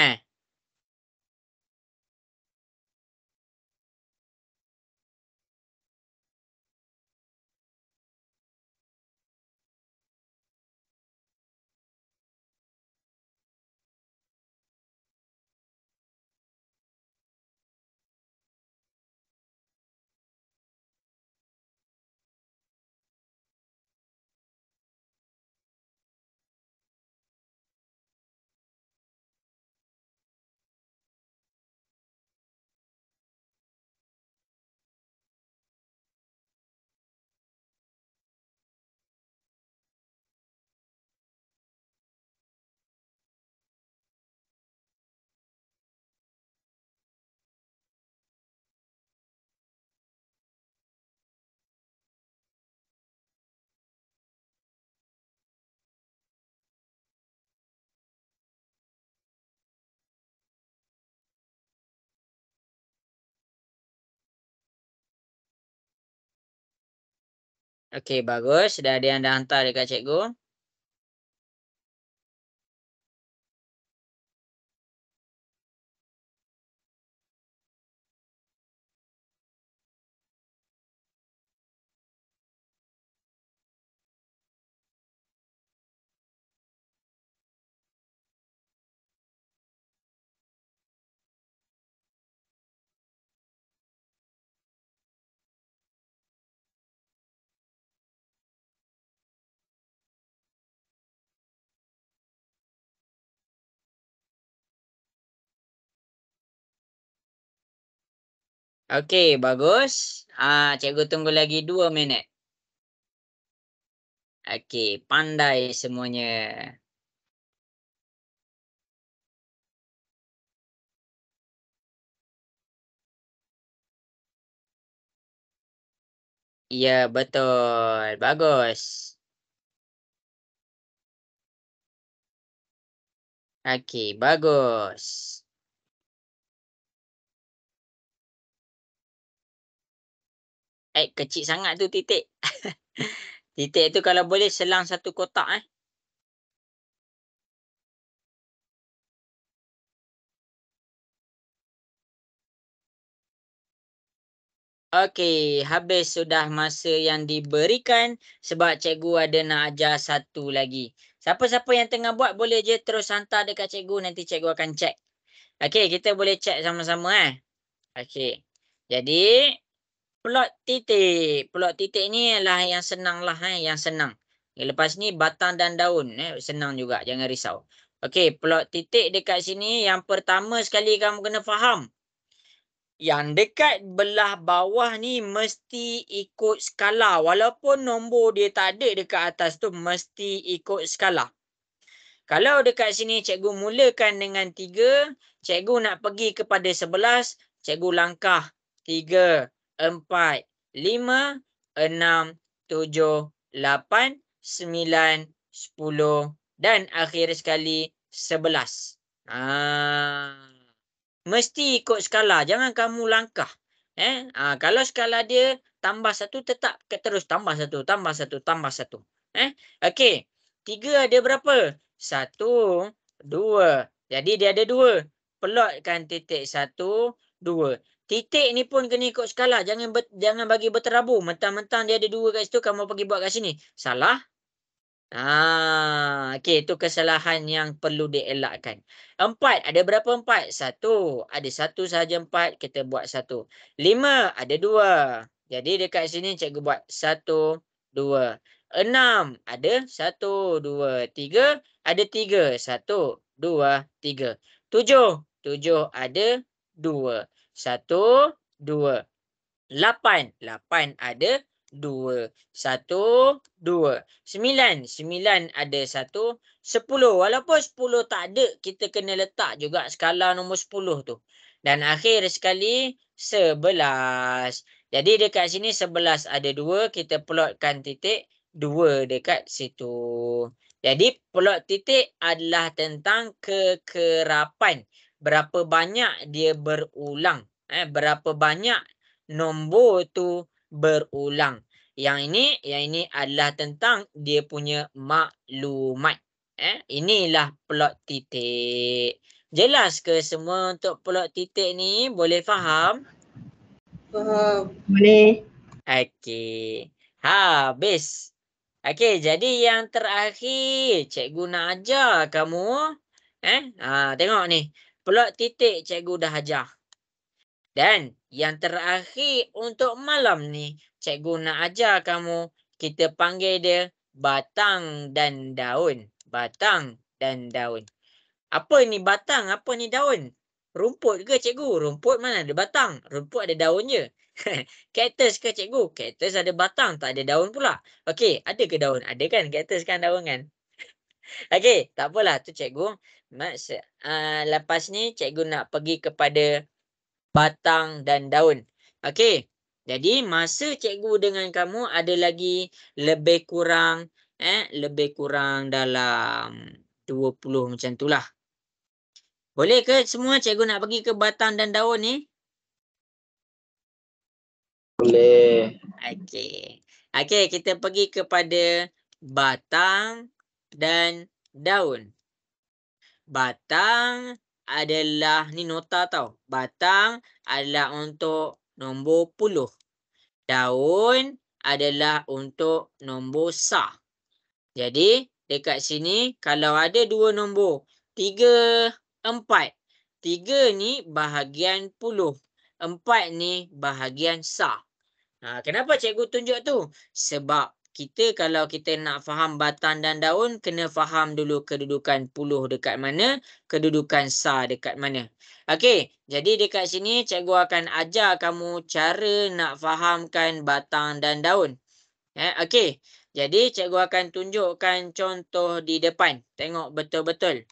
Okey, bagus. Dah ada yang dah hantar dekat cikgu. Okey, bagus. Cikgu tunggu lagi 2 minit. Okey, pandai semuanya. Ya, betul. Bagus. Okey, bagus. Kecil sangat tu titik. Titik tu kalau boleh selang satu kotak eh. Okey, habis sudah masa yang diberikan sebab cikgu ada nak ajar satu lagi. Siapa-siapa yang tengah buat boleh je terus hantar dekat cikgu, nanti cikgu akan check. Okey, kita boleh check sama-sama eh. Okey. Jadi plot titik. Plot titik ni ialah yang senang lah yang senang. Lepas ni batang dan daun senang juga, jangan risau. Okey, plot titik dekat sini yang pertama sekali kamu kena faham. Yang dekat belah bawah ni mesti ikut skala. Walaupun nombor dia tak ada dekat atas tu, mesti ikut skala. Kalau dekat sini cikgu mulakan dengan 3, cikgu nak pergi kepada 11, cikgu langkah 3, 4, 5, 6, 7, 8, 9, 10 dan akhir sekali 11. Mesti ikut skala. Jangan kamu langkah. Kalau skala dia tambah 1, tetap terus tambah 1, tambah 1, tambah 1. Okey. 3 ada berapa? 1, 2. Jadi dia ada 2. Plotkan titik 1, 2. Titik ni pun kena ikut skala. Jangan bagi berterabur. Mentang-mentang dia ada 2 kat situ, kamu pergi buat kat sini. Salah. Okey, itu kesalahan yang perlu dielakkan. 4, ada berapa 4? 1. Ada 1 sahaja 4, kita buat 1. 5, ada 2. Jadi dekat sini cikgu buat 1, 2. 6, ada 1, 2, 3. Ada 3. 1, 2, 3. 7, 7 ada 2. 1, 2. 8, 8 ada 2. 1, 2. 9, 9 ada 1. 10, walaupun 10 tak ada, kita kena letak juga skala nombor 10 tu. Dan akhir sekali 11. Jadi dekat sini 11 ada 2, kita plotkan titik 2 dekat situ. Jadi plot titik adalah tentang kekerapan. Berapa banyak dia berulang. Berapa banyak nombor tu berulang. Yang ini adalah tentang dia punya maklumat. Inilah plot titik. Jelas ke semua untuk plot titik ni? Boleh faham? Faham. Boleh. Okey. Habis. Okey, jadi yang terakhir cikgu nak ajar kamu. Tengok ni. Plot titik cikgu dah ajar. Dan yang terakhir untuk malam ni, cikgu nak ajar kamu, kita panggil dia batang dan daun. Batang dan daun. Apa ni batang? Apa ni daun? Rumput ke cikgu? Rumput mana ada batang? Rumput ada daun je. Kaktus ke cikgu? Kaktus ada batang, tak ada daun pula. Okey, ada ke daun? Ada kan? Kaktus kan daun kan? Okey, tak apalah. Tu cikgu. Lepas ni cikgu nak pergi kepada batang dan daun. Okey. Jadi masa cikgu dengan kamu ada lagi lebih kurang dalam 20 macam itulah. Boleh ke semua cikgu nak pergi ke batang dan daun ni? Boleh. Okey. Okey, kita pergi kepada batang dan daun. Batang adalah, ni nota tau. Batang adalah untuk nombor 10. Daun adalah untuk nombor sah. Jadi, dekat sini kalau ada 2 nombor. 3, 4. 3 ni bahagian 10. 4 ni bahagian sah. Kenapa cikgu tunjuk tu? Sebab kita kalau kita nak faham batang dan daun, kena faham dulu kedudukan puluh dekat mana, kedudukan sa dekat mana. Okey, jadi dekat sini cikgu akan ajar kamu cara nak fahamkan batang dan daun. Okey, jadi cikgu akan tunjukkan contoh di depan. Tengok betul-betul.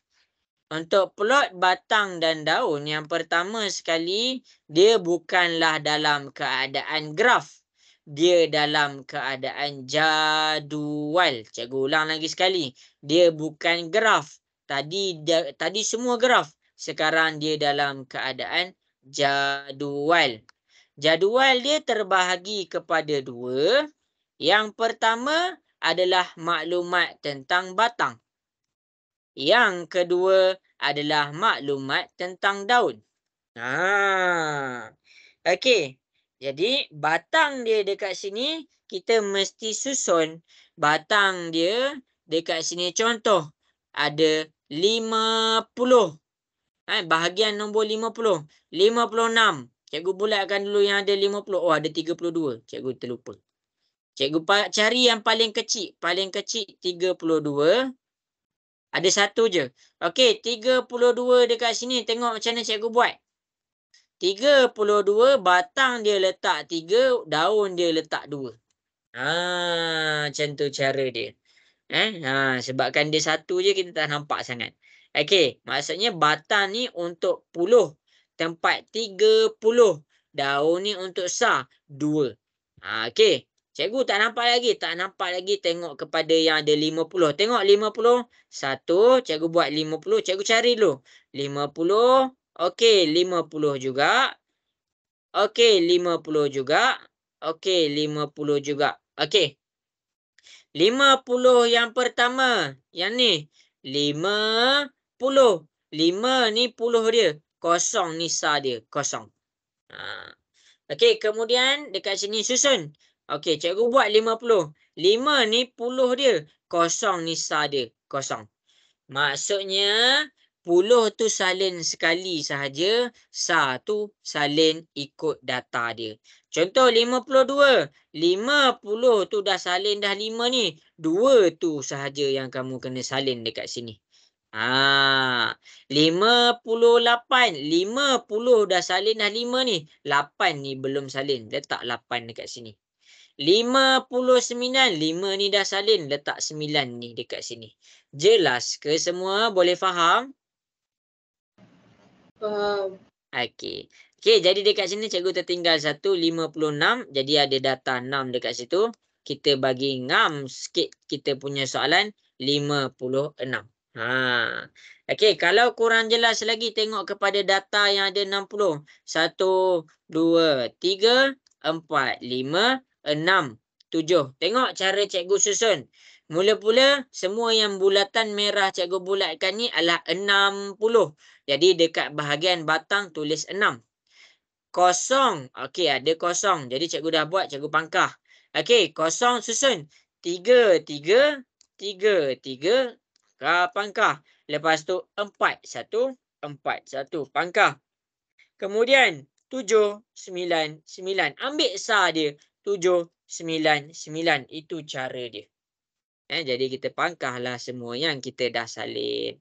Untuk plot batang dan daun, yang pertama sekali, dia bukanlah dalam keadaan graf. Dia dalam keadaan jadual. Cikgu ulang lagi sekali. Dia bukan graf. Tadi semua graf. Sekarang dia dalam keadaan jadual. Jadual dia terbahagi kepada dua. Yang pertama adalah maklumat tentang batang. Yang kedua adalah maklumat tentang daun. Okey. Jadi batang dia dekat sini kita mesti susun batang dia dekat sini. Contoh ada 50. Bahagian nombor 50. 56. Cikgu bulatkan dulu yang ada 50. Oh, ada 32. Cikgu terlupa. Cikgu cari yang paling kecil. Paling kecil 32. Ada satu je. Okey, 32 dekat sini. Tengok macam mana cikgu buat. 32 batang dia letak 3, daun dia letak 2. Macam tu cara dia. Sebabkan dia satu je kita tak nampak sangat. Okey, maksudnya batang ni untuk 10, tempat 30. Daun ni untuk sa 2. Okey. Cikgu tak nampak lagi. Tengok kepada yang ada 50. Tengok 50. 1. Cikgu buat 50. Cikgu cari dulu. 50. Okey. 50 juga. Okey. 50 juga. Okey. 50 juga. Okey. 50 yang pertama. Yang ni. 50. 5 ni puluh dia. Kosong ni sa dia. Kosong. Okey. Kemudian dekat sini susun. Okey, cikgu buat 50. 5 ni puluh dia. Kosong ni sa dia. Kosong. Maksudnya, puluh tu salin sekali sahaja. Sa tu salin ikut data dia. Contoh 52. 50 tu dah salin dah 5 ni. 2 tu sahaja yang kamu kena salin dekat sini. 58. 50 dah salin dah 5 ni. 8 ni belum salin. Letak 8 dekat sini. 59. 5 ni dah salin. Letak 9 ni dekat sini. Jelas ke semua? Boleh faham? Faham. Okey. Okey, jadi dekat sini cikgu tertinggal 56. Jadi ada data 6 dekat situ. Kita bagi ngam sikit kita punya soalan 56. Okey, kalau kurang jelas lagi tengok kepada data yang ada 60. 1, 2, 3, 4, 5, 6, 7. Tengok cara cikgu susun. Mula-mula semua yang bulatan merah cikgu bulatkan ni adalah 60. Jadi dekat bahagian batang tulis 6. Kosong. Okey, ada kosong. Jadi cikgu dah buat, cikgu pangkah. Okey, kosong susun. 3, 3, 3, 3. Pangkah. Lepas tu 4, 1, 4, 1. Pangkah. Kemudian 7, 9, 9. Ambil sa dia. 7, 9, 9. Itu cara dia. Jadi kita pangkahlah semua yang kita dah salin.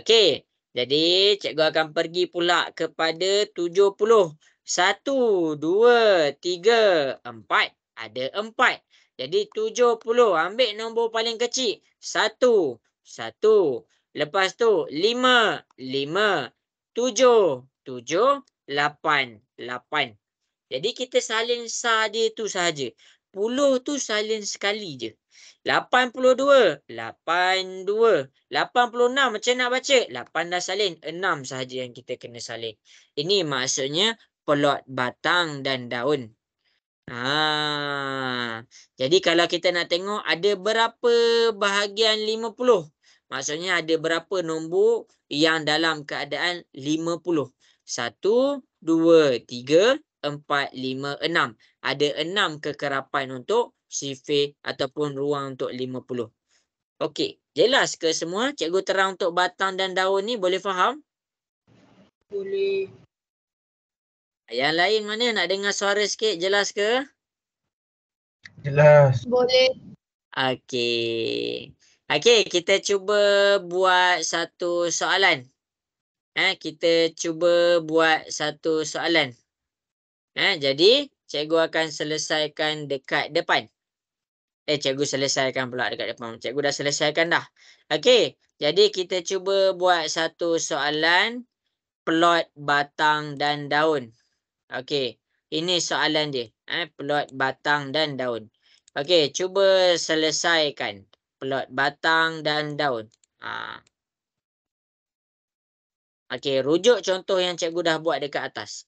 Okey. Jadi cikgu akan pergi pula kepada 70. 1, 2, 3, 4. Ada 4. Jadi 70. Ambil nombor paling kecil. 1, 1. Lepas tu 5, 5. 7, 7. 8, 8. Jadi kita salin sa dia tu sahaja. 10 tu salin sekali je. 82, 82. 86 macam nak baca? 8 dah salin, 6 sahaja yang kita kena salin. Ini maksudnya plot batang dan daun. Jadi kalau kita nak tengok ada berapa bahagian 50? Maksudnya ada berapa nombor yang dalam keadaan 50? 1, 2, 3, 4, 5, 6. Ada 6 kekerapan untuk sifir ataupun ruang untuk 50. Okey, jelas ke semua? Cikgu terang untuk batang dan daun ni, boleh faham? Boleh. Yang lain mana nak dengar suara sikit, jelas ke? Jelas. Boleh. Okey. Okey, kita cuba buat satu soalan. Kita cuba buat satu soalan. Jadi cikgu akan selesaikan dekat depan. Cikgu selesaikan pula dekat depan. Cikgu dah selesaikan dah. Okey, jadi kita cuba buat satu soalan plot batang dan daun. Okey, ini soalan dia. Plot batang dan daun. Okey, cuba selesaikan plot batang dan daun. Okey, rujuk contoh yang cikgu dah buat dekat atas.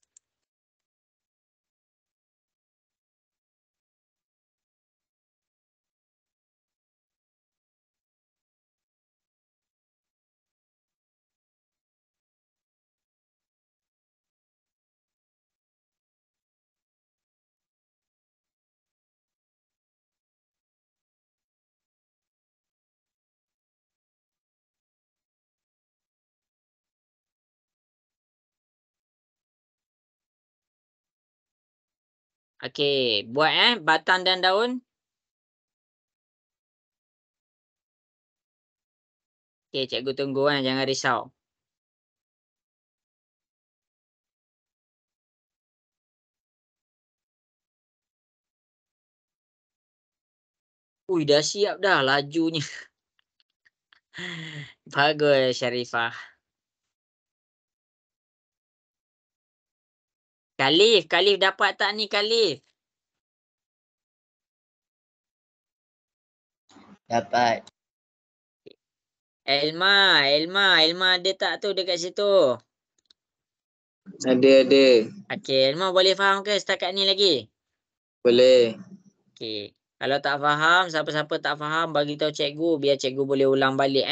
Okey, buat batang dan daun. Okey, cikgu tunggu jangan risau. Ui, dah siap dah lajunya. Bagus, Sharifah. Khalif dapat tak ni Khalif? Dapat. Elma ada tak tu dekat situ? Ada. Okey, Elma boleh faham ke setakat ni lagi? Boleh. Okey. Kalau tak faham, siapa-siapa tak faham bagi tahu cikgu biar cikgu boleh ulang balik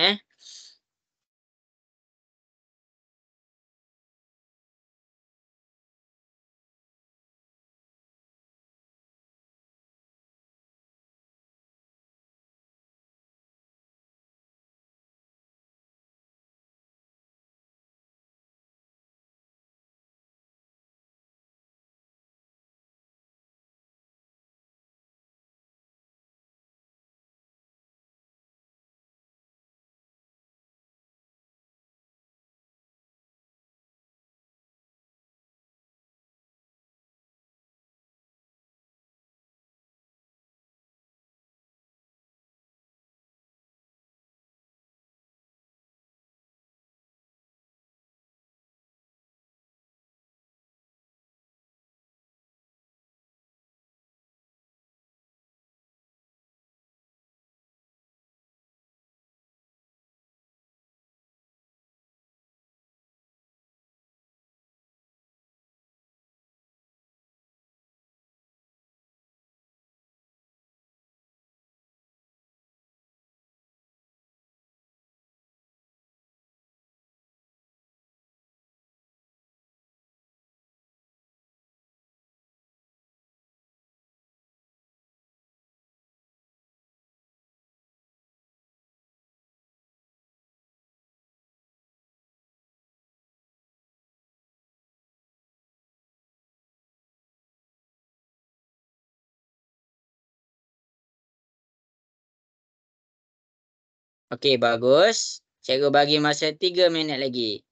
Okey, bagus. Cikgu bagi masa 3 minit lagi.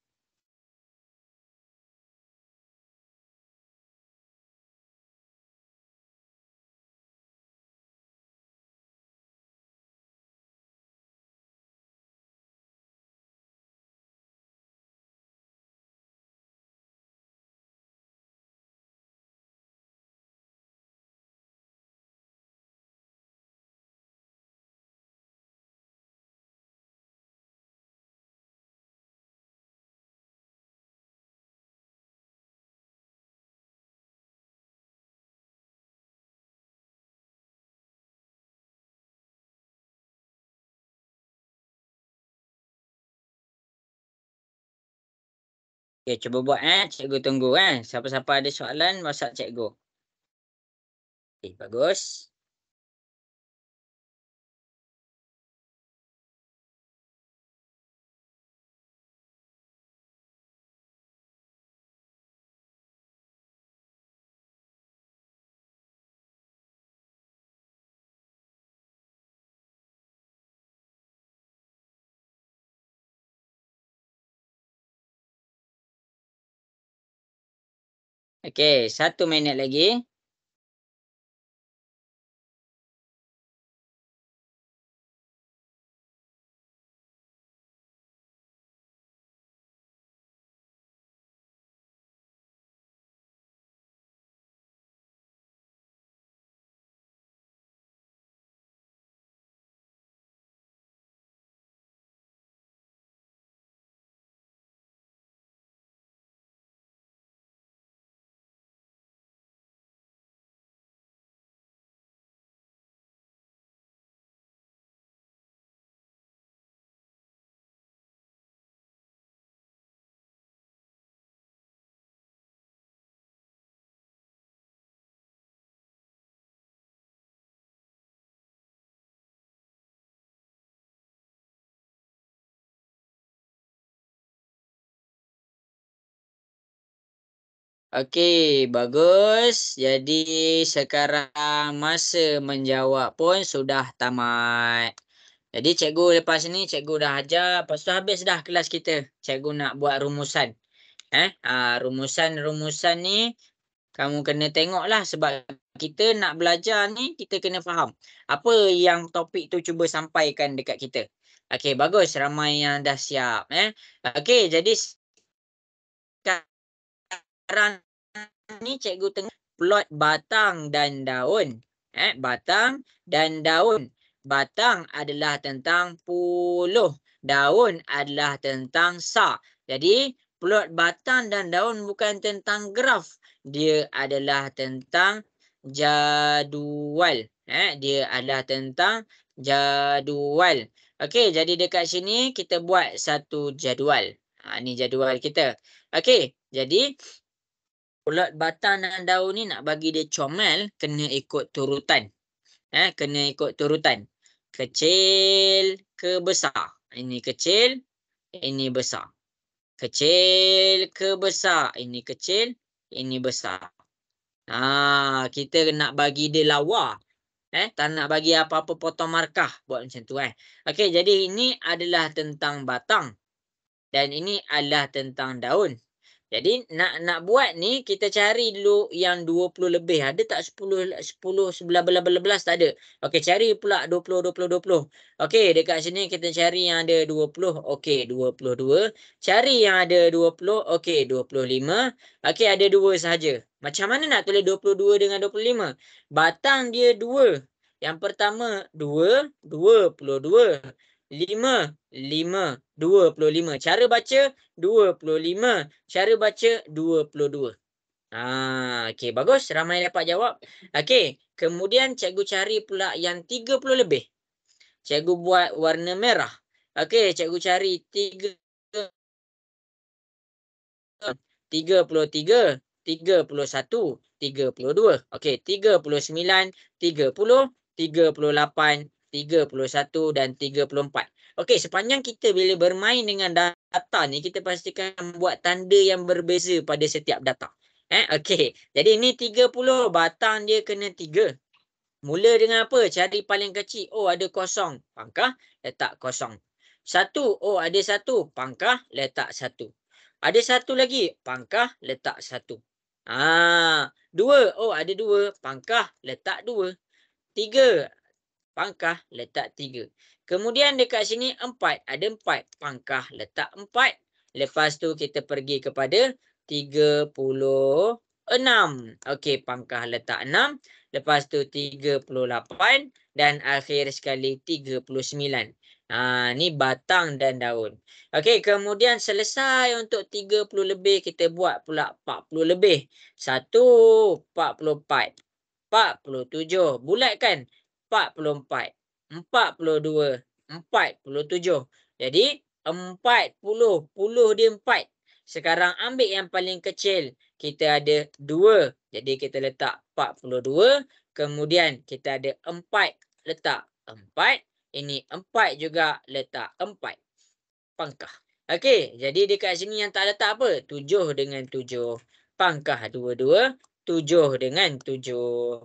Okey, cuba buat Cikgu tunggu Siapa-siapa ada soalan, WhatsApp cikgu. Okey, bagus. Okey, 1 minit lagi. Okey, bagus. Jadi sekarang masa menjawab pun sudah tamat. Jadi cikgu lepas ni cikgu dah ajar, lepas tu habis dah kelas kita. Cikgu nak buat rumusan. Rumusan-rumusan ni kamu kena tengoklah sebab kita nak belajar ni kita kena faham. Apa yang topik tu cuba sampaikan dekat kita. Okey, bagus. Ramai yang dah siap. Okey, jadi sekarang ni cikgu tengah plot batang dan daun. Batang dan daun. Batang adalah tentang puluh. Daun adalah tentang sa. Jadi, plot batang dan daun bukan tentang graf. Dia adalah tentang jadual. Dia adalah tentang jadual. Okey, jadi dekat sini kita buat satu jadual. Ni jadual kita. Okey, jadi plot batang dan daun ni nak bagi dia comel, kena ikut turutan. Kena ikut turutan. Kecil ke besar. Ini kecil, ini besar. Kecil ke besar. Ini kecil, ini besar. Kita nak bagi dia lawa. Tak nak bagi apa-apa potong markah. Buat macam tu. Okey, jadi ini adalah tentang batang. Dan ini adalah tentang daun. Jadi nak buat ni kita cari dulu yang 20 lebih. Ada tak 10 11 tak ada. Okey, cari pula 20 20 20. Okey, dekat sini kita cari yang ada 20. Okey, 22. Cari yang ada 20. Okey, 25. Okey, ada 2 sahaja. Macam mana nak tulis 22 dengan 25? Batang dia 2. Yang pertama 2, 22. 5, 5, 25. Cara baca 25. Cara baca 22. Okey, bagus. Ramai dapat jawab. Okey, kemudian cikgu cari pula yang 30 lebih. Cikgu buat warna merah. Okey, cikgu cari 33, 31, 32. Okey, 39, 30, 38, 31 dan 34. Okey, sepanjang kita bila bermain dengan data ni, kita pastikan buat tanda yang berbeza pada setiap data. Okey, jadi ni 30, batang dia kena 3. Mula dengan apa? Cari paling kecil. Oh, ada kosong. Pangkah, letak kosong. 1. Oh, ada 1. Pangkah, letak 1. Ada 1 lagi. Pangkah, letak 1. 2. Oh, ada 2. Pangkah, letak 2. 3. Pangkah, letak 3. Kemudian dekat sini 4. Ada 4. Pangkah, letak 4. Lepas tu kita pergi kepada 36. Okey, pangkah letak 6. Lepas tu 38. Dan akhir sekali 39. Ni batang dan daun. Okey, kemudian selesai untuk 30 lebih, kita buat pula 40 lebih. 1, 44. 47. Bulatkan. 44. 42. 47. Jadi 40. Puluh dia 4. Sekarang ambil yang paling kecil. Kita ada 2. Jadi kita letak 42. Kemudian kita ada 4. Letak 4. Ini 4 juga, letak 4. Pangkah. Okey, jadi dekat sini yang tak letak apa? 7 dengan 7. Pangkah 22. 7 dengan 7.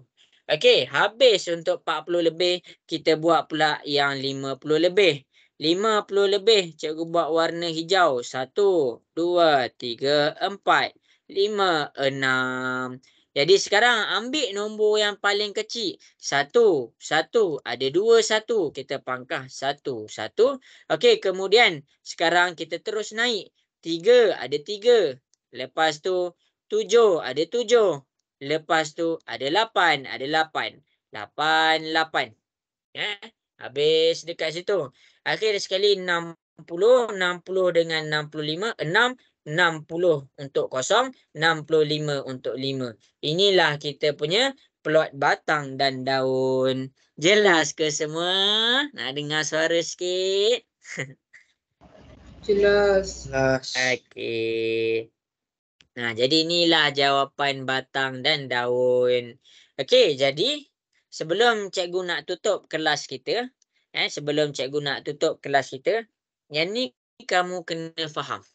Okey, habis untuk 40 lebih. Kita buat pula yang 50 lebih. 50 lebih, cikgu buat warna hijau. 1, 2, 3, 4. 5, 6. Jadi sekarang ambil nombor yang paling kecil. 1, 1. Ada 2, 1. Kita pangkah 1, 1. Okey, kemudian sekarang kita terus naik. 3, ada 3. Lepas tu 7, ada 7. Lepas tu ada 8, ada 8. 8, 8. Habis dekat situ. Akhir sekali 60, 60 dengan 65, 6, 60 untuk kosong, 65 untuk 5. Inilah kita punya plot batang dan daun. Jelas ke semua? Nak dengar suara sikit? Jelas. Jelas. Okey. Nah, jadi inilah jawapan batang dan daun. Okey, jadi sebelum cikgu nak tutup kelas kita, sebelum cikgu nak tutup kelas kita, yang ni kamu kena faham.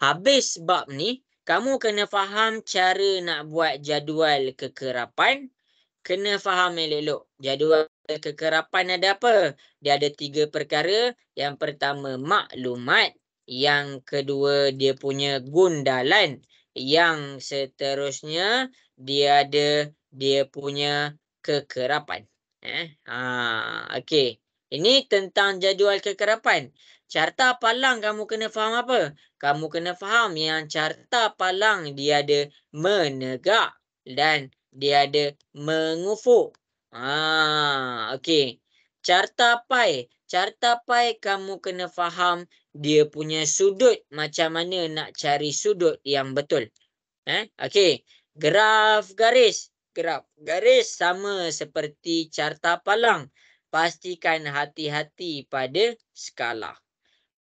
Habis bab ni, kamu kena faham cara nak buat jadual kekerapan. Kena faham elok-elok. Jadual kekerapan ada apa? Dia ada 3 perkara. Yang pertama, maklumat. Yang kedua, dia punya gundalan. Yang seterusnya, dia ada dia punya kekerapan. Okey. Ini tentang jadual kekerapan. Carta palang kamu kena faham apa? Kamu kena faham yang carta palang dia ada menegak dan dia ada mengufuk. Okey. Carta pai. Carta pai kamu kena faham dia punya sudut, macam mana nak cari sudut yang betul. Okey. Graf garis. Graf garis sama seperti carta palang. Pastikan hati-hati pada skala.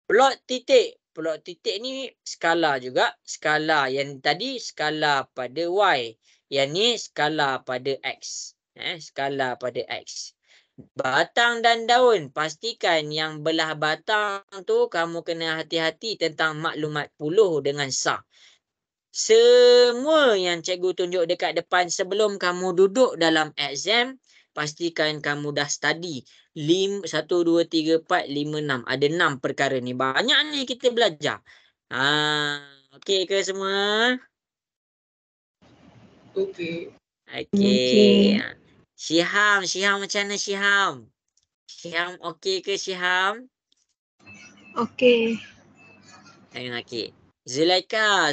Plot titik. Plot titik ni skala juga. Skala yang tadi skala pada Y. Yang ni skala pada X. Skala pada X. Batang dan daun. Pastikan yang belah batang tu kamu kena hati-hati tentang maklumat puluh dengan sah. Semua yang cikgu tunjuk dekat depan sebelum kamu duduk dalam exam, pastikan kamu dah study. 1, 2, 3, 4, 5, 6. Ada 6 perkara ni. Banyak ni kita belajar. Okey ke semua? Okey. Okey. Syiham macam mana Syiham? Syiham okey ke Syiham? Okey. Okey. Zulaika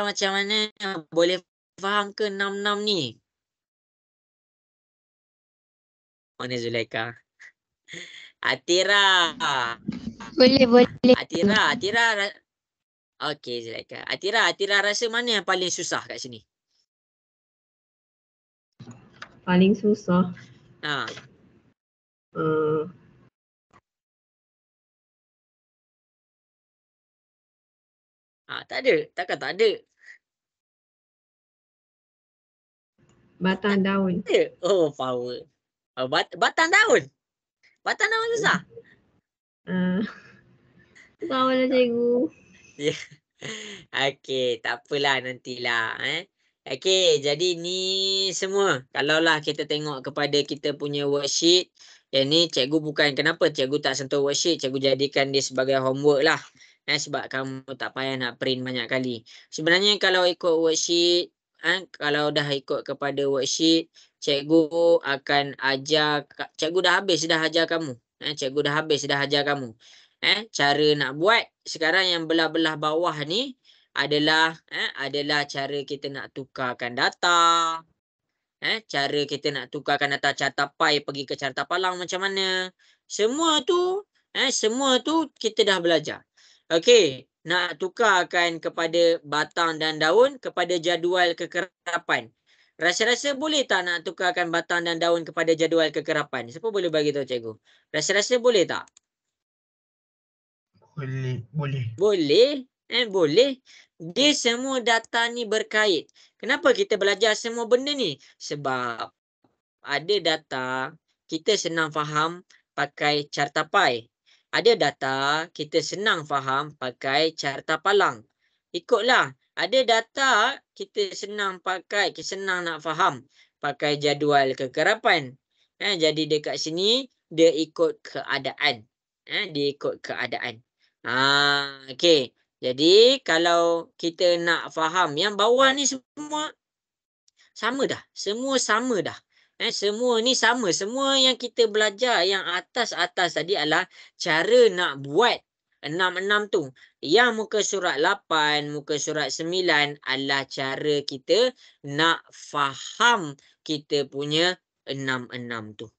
macam mana? Boleh faham ke 6-6 ni? Mana Zulaika? Atira. Boleh. Atira. Okey Zulaika. Atira rasa mana yang paling susah kat sini? Paling susah. Ha. Tak ada. Takkan tak ada. Batang daun. Ya. Oh, power. Batang daun. Batang daun susah. Tahulah cikgu. Ya. Okey, tak apalah nantilah. Okey, jadi ni semua. Kalaulah kita tengok kepada kita punya worksheet. Yang ni cikgu bukan kenapa cikgu tak sentuh worksheet. Cikgu jadikan dia sebagai homework lah. Sebab kamu tak payah nak print banyak kali. Sebenarnya kalau ikut worksheet, kalau dah ikut kepada worksheet, cikgu akan ajar, cikgu dah habis dah ajar kamu. Cikgu dah habis dah ajar kamu. Cara nak buat sekarang yang belah-belah bawah ni adalah cara kita nak tukarkan data. Cara kita nak tukarkan data carta pai pergi ke carta palang macam mana. Semua tu kita dah belajar. Okey, nak tukarkan kepada batang dan daun kepada jadual kekerapan. Rasa-rasa boleh tak nak tukarkan batang dan daun kepada jadual kekerapan? Siapa boleh bagi tahu cikgu? Rasa-rasa boleh tak? Boleh. Boleh. Dia semua data ni berkait. Kenapa kita belajar semua benda ni? Sebab ada data kita senang faham pakai carta pai. Ada data kita senang faham pakai carta palang. Ikutlah. Ada data kita senang nak faham pakai jadual kekerapan. Jadi dekat sini dia ikut keadaan. Okey. Jadi kalau kita nak faham yang bawah ni semua sama dah. Semua sama dah. Semua ni sama. Semua yang kita belajar yang atas-atas tadi adalah cara nak buat 6-6 tu. Yang muka surat 8, muka surat 9 adalah cara kita nak faham kita punya 6-6 tu.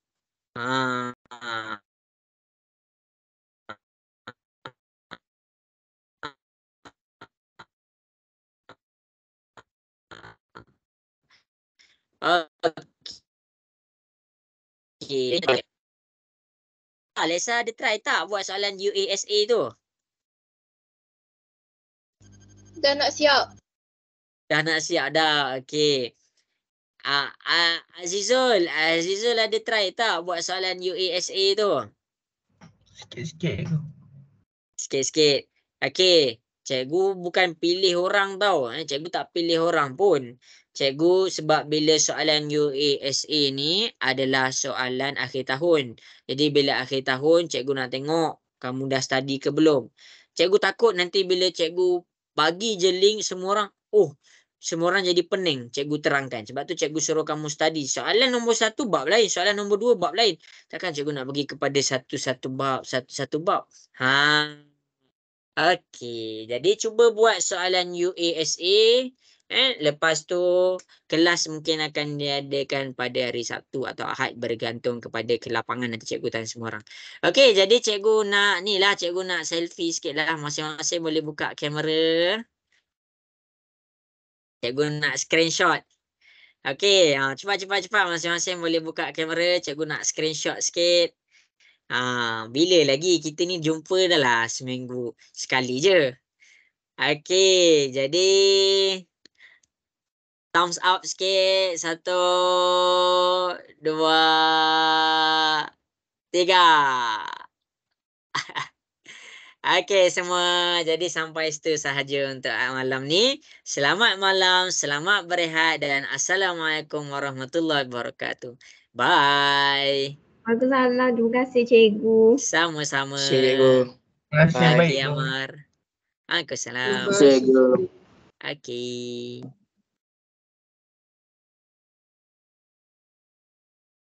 Okey. Lesa ada try tak buat soalan UASA tu? Dah nak siap. Dah nak siap dah. Okey. Azizul ada try tak buat soalan UASA tu? Sikit-sikit kau. Sikit-sikit. Okey. Cikgu bukan pilih orang tau. Cikgu tak pilih orang pun. Cikgu sebab bila soalan UASA ni adalah soalan akhir tahun. Jadi bila akhir tahun cikgu nak tengok kamu dah study ke belum. Cikgu takut nanti bila cikgu bagi je link semua orang, semua orang jadi pening cikgu terangkan. Sebab tu cikgu suruh kamu study. Soalan nombor 1 bab lain, soalan nombor 2 bab lain. Takkan cikgu nak bagi kepada satu-satu bab. Okey, jadi cuba buat soalan UASA. Lepas tu kelas mungkin akan diadakan pada hari Sabtu atau Ahad bergantung kepada kelapangan nanti cikgu tanya semua orang. Okey, jadi cikgu nak selfie sikit lah. Masing-masing boleh buka kamera. Cikgu nak screenshot. Okey, cepat. Masing-masing boleh buka kamera. Cikgu nak screenshot sikit. Bila lagi kita ni jumpa dah lah seminggu sekali je. Okey, jadi thumbs up sikit. 1, 2, 3. Okey semua. Jadi sampai situ sahaja untuk malam ni. Selamat malam, selamat berehat dan assalamualaikum warahmatullahi wabarakatuh. Bye. Waalaikumsalam. Terima kasih cikgu. Sama-sama. Cikgu. Terima kasih Bye. baik Okey kau. Amar. Waalaikumsalam. Cikgu. Okey.